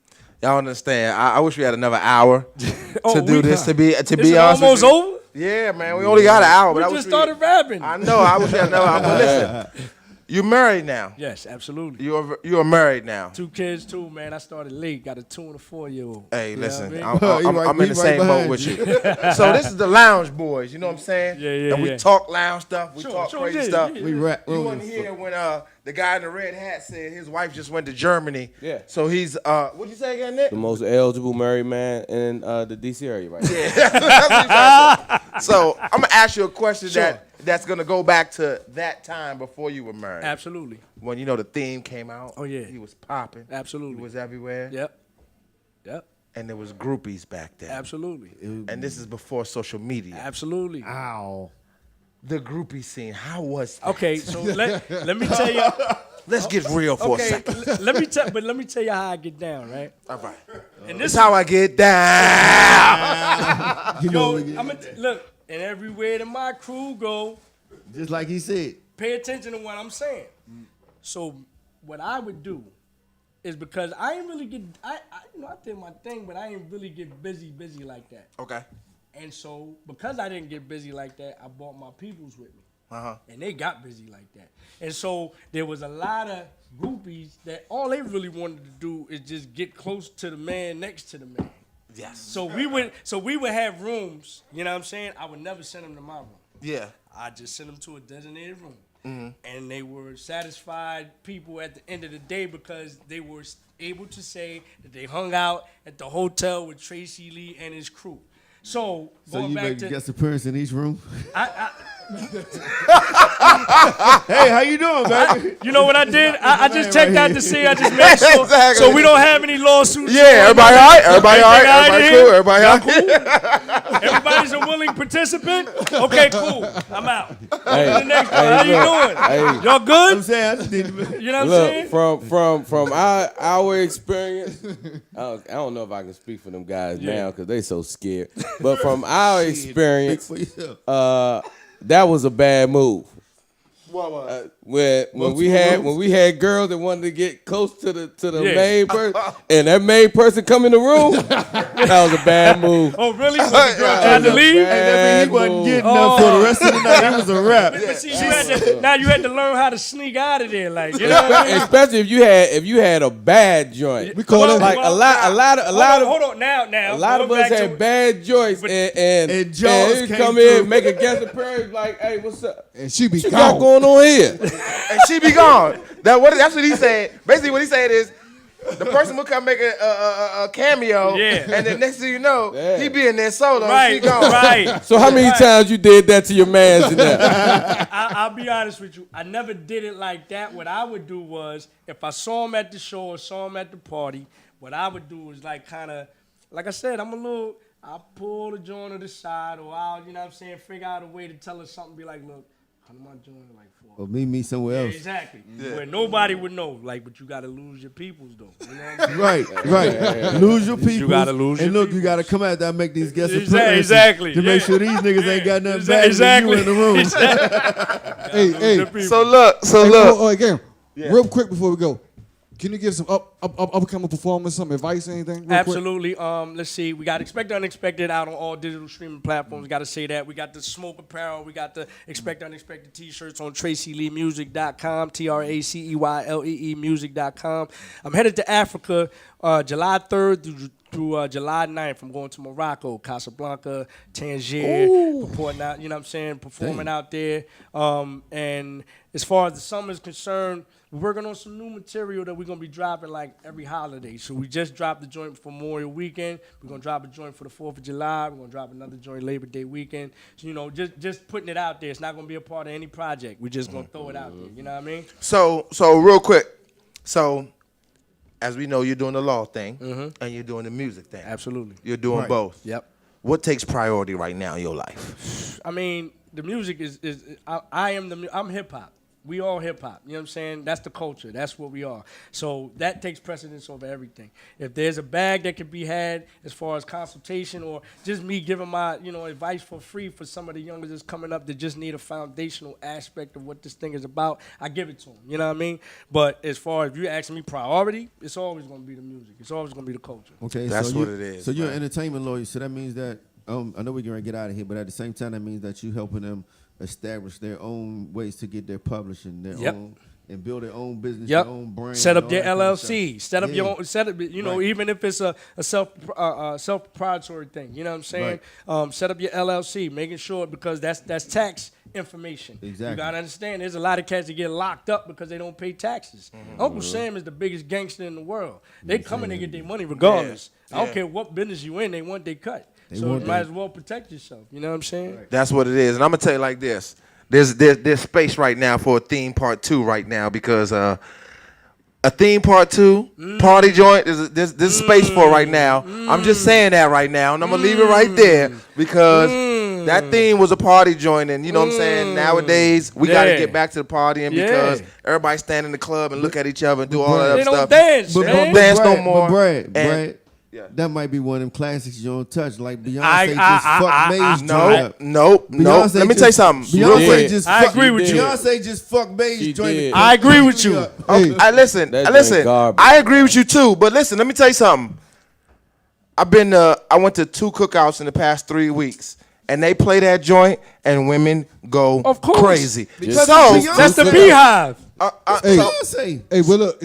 [SPEAKER 11] Y'all understand? I wish we had another hour to do this. To be honest,
[SPEAKER 9] almost over.
[SPEAKER 11] Yeah, man. We only got an hour.
[SPEAKER 9] We
[SPEAKER 11] but
[SPEAKER 9] just started rapping.
[SPEAKER 11] I know. I wish we had another hour. But listen, you're married now.
[SPEAKER 9] Yes, absolutely.
[SPEAKER 11] You are married now.
[SPEAKER 9] 2 kids too, man. I started late. Got a 2 and a 4-year-old.
[SPEAKER 11] Hey,
[SPEAKER 9] You know
[SPEAKER 11] listen,
[SPEAKER 9] what I mean?
[SPEAKER 11] I'm in the same boat with you. So this is the Lounge Boys. You know what I'm saying?
[SPEAKER 9] Yeah.
[SPEAKER 11] And we talk lounge stuff. We talk crazy
[SPEAKER 9] yeah,
[SPEAKER 11] stuff.
[SPEAKER 9] yeah.
[SPEAKER 10] We rap.
[SPEAKER 11] You wasn't here when the guy in the red hat said his wife just went to Germany.
[SPEAKER 6] Yeah.
[SPEAKER 11] So he's what'd you say again, Nick?
[SPEAKER 6] The most eligible married man in the DC area right now.
[SPEAKER 11] Yeah. That's what he said. So I'm gonna ask you a question that's gonna go back to that time before you were married.
[SPEAKER 9] Absolutely.
[SPEAKER 11] When the theme came out.
[SPEAKER 9] Oh, yeah.
[SPEAKER 11] He was popping.
[SPEAKER 9] Absolutely.
[SPEAKER 11] He was everywhere.
[SPEAKER 9] Yep.
[SPEAKER 11] And there was groupies back then.
[SPEAKER 9] Absolutely.
[SPEAKER 11] And this is before social media.
[SPEAKER 9] Absolutely.
[SPEAKER 10] Ow.
[SPEAKER 11] The groupie scene. How was that?
[SPEAKER 9] Okay, so let me tell you.
[SPEAKER 11] Let's get real for a second.
[SPEAKER 9] Let me tell you how I get down, right?
[SPEAKER 11] All right.
[SPEAKER 9] And
[SPEAKER 11] This is how I get down.
[SPEAKER 9] Look, and everywhere that my crew go,
[SPEAKER 10] Just like he said.
[SPEAKER 9] pay attention to what I'm saying. So what I would do is because I ain't really get I did my thing, but I ain't really get busy like that.
[SPEAKER 11] Okay.
[SPEAKER 9] And so because I didn't get busy like that, I brought my peoples with me.
[SPEAKER 11] Uh-huh.
[SPEAKER 9] And they got busy like that. And so there was a lot of groupies that all they really wanted to do is just get close to the man next to the man.
[SPEAKER 11] Yes.
[SPEAKER 9] So we would have rooms, you know what I'm saying? I would never send them to my room.
[SPEAKER 11] Yeah.
[SPEAKER 9] I just sent them to a designated room. And they were satisfied people at the end of the day because they were able to say that they hung out at the hotel with Tracey Lee and his crew. So going
[SPEAKER 10] you
[SPEAKER 9] back
[SPEAKER 10] make
[SPEAKER 9] to
[SPEAKER 10] guest appearance in each room?
[SPEAKER 3] Hey, how you doing, baby?
[SPEAKER 9] you know what I did? I just checked out to see. I just made sure
[SPEAKER 11] Exactly.
[SPEAKER 9] so we don't have any lawsuits.
[SPEAKER 11] Yeah, everybody all right? Everybody all right? Everybody cool? Everybody all right?
[SPEAKER 9] Everybody's a willing participant? Okay, cool. I'm out.
[SPEAKER 6] Hey,
[SPEAKER 9] The next one. How you doing?
[SPEAKER 6] Hey.
[SPEAKER 9] Y'all good?
[SPEAKER 10] I'm saying, I just need to
[SPEAKER 9] You know what I'm saying?
[SPEAKER 6] Look, from our experience, I don't know if I can speak for them guys now because they so scared. But from our experience,
[SPEAKER 10] for yourself.
[SPEAKER 6] that was a bad move.
[SPEAKER 11] What was?
[SPEAKER 6] When we had girls that wanted to get close to the
[SPEAKER 9] Yeah.
[SPEAKER 6] main person, and that main person come in the room, that was a bad move.
[SPEAKER 9] Oh, really? Was the girl trying to leave?
[SPEAKER 10] That mean he wasn't getting up for the rest of the night. He was a rap.
[SPEAKER 9] But see, now you had to learn how to sneak out of there, like you know what I mean?
[SPEAKER 6] Especially if you had a bad joint.
[SPEAKER 4] We call it
[SPEAKER 6] Like a lot of
[SPEAKER 9] Hold on, now.
[SPEAKER 6] a lot of us had bad joints, and
[SPEAKER 10] Jaws
[SPEAKER 6] you
[SPEAKER 10] came
[SPEAKER 6] come
[SPEAKER 10] through.
[SPEAKER 6] in, make a guest appearance, like, hey, what's up?
[SPEAKER 4] And she be
[SPEAKER 6] What you got
[SPEAKER 4] gone.
[SPEAKER 6] going on here?
[SPEAKER 11] And she be gone. That's what he said. Basically, what he said is, the person will come make a cameo, and then next thing you know, he be in there solo.
[SPEAKER 9] Right,
[SPEAKER 11] She gone.
[SPEAKER 9] right.
[SPEAKER 6] So how many times you did that to your mans in there?
[SPEAKER 9] I'll be honest with you. I never did it like that. What I would do was, if I saw him at the show or saw him at the party, what I would do was like kind of, like I said, I'll pull the joint to the side, or I'll, you know what I'm saying, figure out a way to tell her something, be like, look, come to my joint like 4.
[SPEAKER 10] Or meet me somewhere
[SPEAKER 9] Yeah,
[SPEAKER 10] else.
[SPEAKER 9] exactly. Where nobody would know. Like, but you gotta lose your peoples though. You know what I'm saying?
[SPEAKER 10] Right. Lose your people.
[SPEAKER 9] gotta lose
[SPEAKER 10] and
[SPEAKER 9] your
[SPEAKER 10] look, you gotta come out there and make these guest
[SPEAKER 9] Exactly,
[SPEAKER 10] appearances
[SPEAKER 9] exactly,
[SPEAKER 10] to
[SPEAKER 9] yeah.
[SPEAKER 10] make sure these niggas ain't got nothing bad
[SPEAKER 9] Exactly.
[SPEAKER 10] you in the room.
[SPEAKER 4] Hey.
[SPEAKER 11] So look.
[SPEAKER 4] Again, real quick before we go. Can you give some upcoming performers some advice, anything? Real
[SPEAKER 9] Absolutely. Let's see. We got Expect the Unexpected out on all digital streaming platforms. Got to say that. We got the Smoke Apparel. We got the Expect the Unexpected T-shirts on traceyleemusic.com. TRACEYLEE music.com. I'm headed to Africa July 3rd through July 9th. I'm going to Morocco, Casablanca, Tangier, reporting out, you know what I'm saying, performing out there. And as far as the summer is concerned, we're working on some new material that we're going to be dropping like every holiday. So we just dropped the joint for Memorial Weekend. We're going to drop a joint for the 4th of July. We're going to drop another joint Labor Day weekend. So, you know, just putting it out there. It's not going to be a part of any project. We're just going to throw it out there. You know what I mean?
[SPEAKER 11] So real quick. So, as we know, you're doing the law thing and you're doing the music thing.
[SPEAKER 9] Absolutely.
[SPEAKER 11] You're doing both.
[SPEAKER 9] Yep.
[SPEAKER 11] What takes priority right now in your life?
[SPEAKER 9] I mean, the music I'm hip hop. We all hip hop. You know what I'm saying? That's the culture. That's what we are. So that takes precedence over everything. If there's a bag that can be had as far as consultation or just me giving my, advice for free for some of the youngers that's coming up that just need a foundational aspect of what this thing is about, I give it to them. You know what I mean? But as far as you asking me priority, it's always going to be the music. It's always going to be the culture.
[SPEAKER 10] Okay,
[SPEAKER 11] that's
[SPEAKER 10] so
[SPEAKER 11] what it is.
[SPEAKER 10] So you're an entertainment lawyer. So that means that I know we're going to get out of here, but at the same time, that means that you helping them establish their own ways to get their publishing, their own, and build their own business, their own brand.
[SPEAKER 9] Set up their LLC. Set up your own. Set up. Even if it's a self-proprietary thing. You know what I'm saying?
[SPEAKER 10] Right.
[SPEAKER 9] Set up your LLC, making sure because that's tax information.
[SPEAKER 10] Exactly.
[SPEAKER 9] You gotta understand. There's a lot of cats that get locked up because they don't pay taxes. Uncle Sam is the biggest gangster in the world. They come and they get their money regardless. I don't care what business you in. They want their cut. So you might as well protect yourself. You know what I'm saying? Right.
[SPEAKER 11] That's what it is. And I'm going to tell you like this. There's space right now for a theme part 2 right now because a theme part 2, party joint, there's space for right now. I'm just saying that right now. And I'm going to leave it right there because that theme was a party joint. And you know what I'm saying? Nowadays, we got to get back to the partying because everybody stand in the club and look at each other and do all that other stuff.
[SPEAKER 9] They don't dance,
[SPEAKER 11] no more.
[SPEAKER 10] But Brad, that might be one of them classics you don't touch, like Beyonce just fucked Maze joint up.
[SPEAKER 11] Nope. Let me tell you something.
[SPEAKER 10] Beyonce just
[SPEAKER 9] I agree with you.
[SPEAKER 10] Beyonce just fucked Maze joint.
[SPEAKER 9] I agree with you.
[SPEAKER 11] Listen. I agree with you too. But listen, let me tell you something. I went to 2 cookouts in the past 3 weeks. And they play that joint, and women go crazy.
[SPEAKER 9] Because that's the beehive.
[SPEAKER 4] Hey, well, look,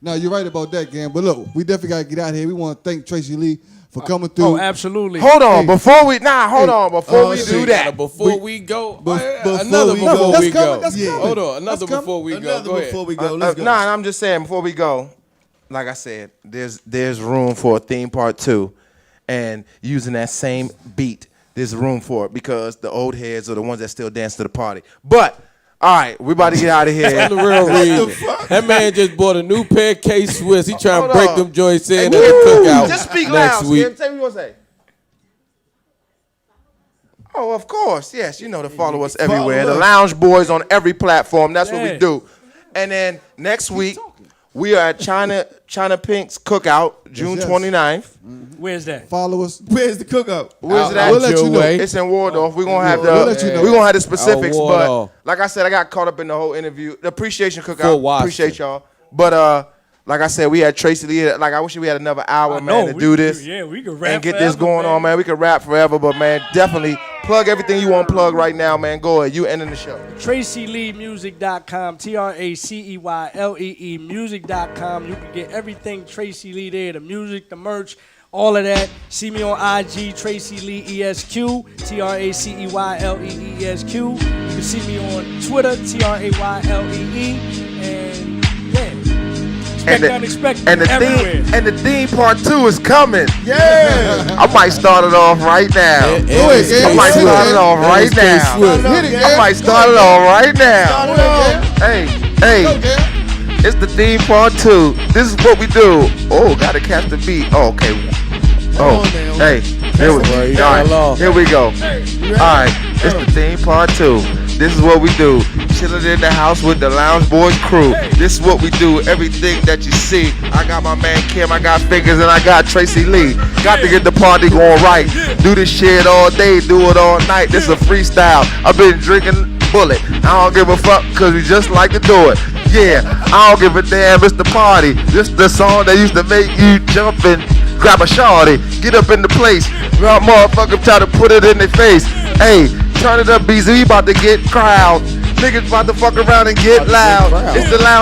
[SPEAKER 4] now you're right about that, Gam. But look, we definitely got to get out of here. We want to thank Tracey Lee for coming through.
[SPEAKER 9] Oh, absolutely.
[SPEAKER 11] Hold on, before we do that.
[SPEAKER 6] Before we go. Hold on, another before we go. Go ahead.
[SPEAKER 10] Let's go.
[SPEAKER 11] Nah, I'm just saying, before we go, like I said, there's room for a theme part 2, and using that same beat. There's room for it because the old heads are the ones that still dance to the party. But, all right, we about to get out of here.
[SPEAKER 6] That's the real reason. That man just bought a new pair of K-Swiss. He trying to break them joints in at the cookout.
[SPEAKER 11] Just speak
[SPEAKER 6] next
[SPEAKER 11] loud,
[SPEAKER 6] week.
[SPEAKER 11] Skip. Tell me what you want to say. Oh, of course. Yes, you know to follow us everywhere. The Lounge Boys on every platform. That's what we do. And then next week, we are at China Pink's Cookout, June 29th.
[SPEAKER 9] Where's that?
[SPEAKER 4] Follow us.
[SPEAKER 10] Where's the cookout?
[SPEAKER 11] Where's it at?
[SPEAKER 4] We'll let you know.
[SPEAKER 11] It's in Waldorf. We're gonna have the specifics, but like I said, I got caught up in the whole interview. The appreciation cookout. Appreciate y'all. But like I said, we had Tracey Lee. Like I wish we had another hour, man, to do this.
[SPEAKER 9] Yeah, we could rap
[SPEAKER 11] and get this going on, man. We could rap forever, but man, definitely plug everything you want to plug right now, man. Go ahead. You ending the show.
[SPEAKER 2] TraceyLeeMusic.com. TRACEYLEE music.com. You can get everything Tracey Lee there, the music, the merch, all of that. See me on IG, Tracey Lee ESQ, TRACEYLEESQ. You can see me on Twitter, TRAYLEE, and
[SPEAKER 11] the theme part 2 is coming. Yeah. I might start it off right now. I might start it off right now. Hey. It's the theme part 2. This is what we do. Oh, gotta catch the beat. Oh, okay. Oh, hey. Here we go. All right. It's the theme part 2. This is what we do. Chilling in the house with the Lounge Boys crew. This is what we do. Everything that you see. I got my man Kim, I got Fingers, and I got Tracey Lee. Got to get the party going right. Do this shit all day, do it all night. This is a freestyle. I've been drinking Bullet. I don't give a fuck because we just like to do it.
[SPEAKER 12] Yeah, I don't give a damn, it's the party. This the song that used to make you jump and grab a shawty. Get up in the place. Motherfucker try to put it in their face. Hey, turn it up, BZ, we about to get crowd. Niggas about to fuck around and get loud. It's the lounge.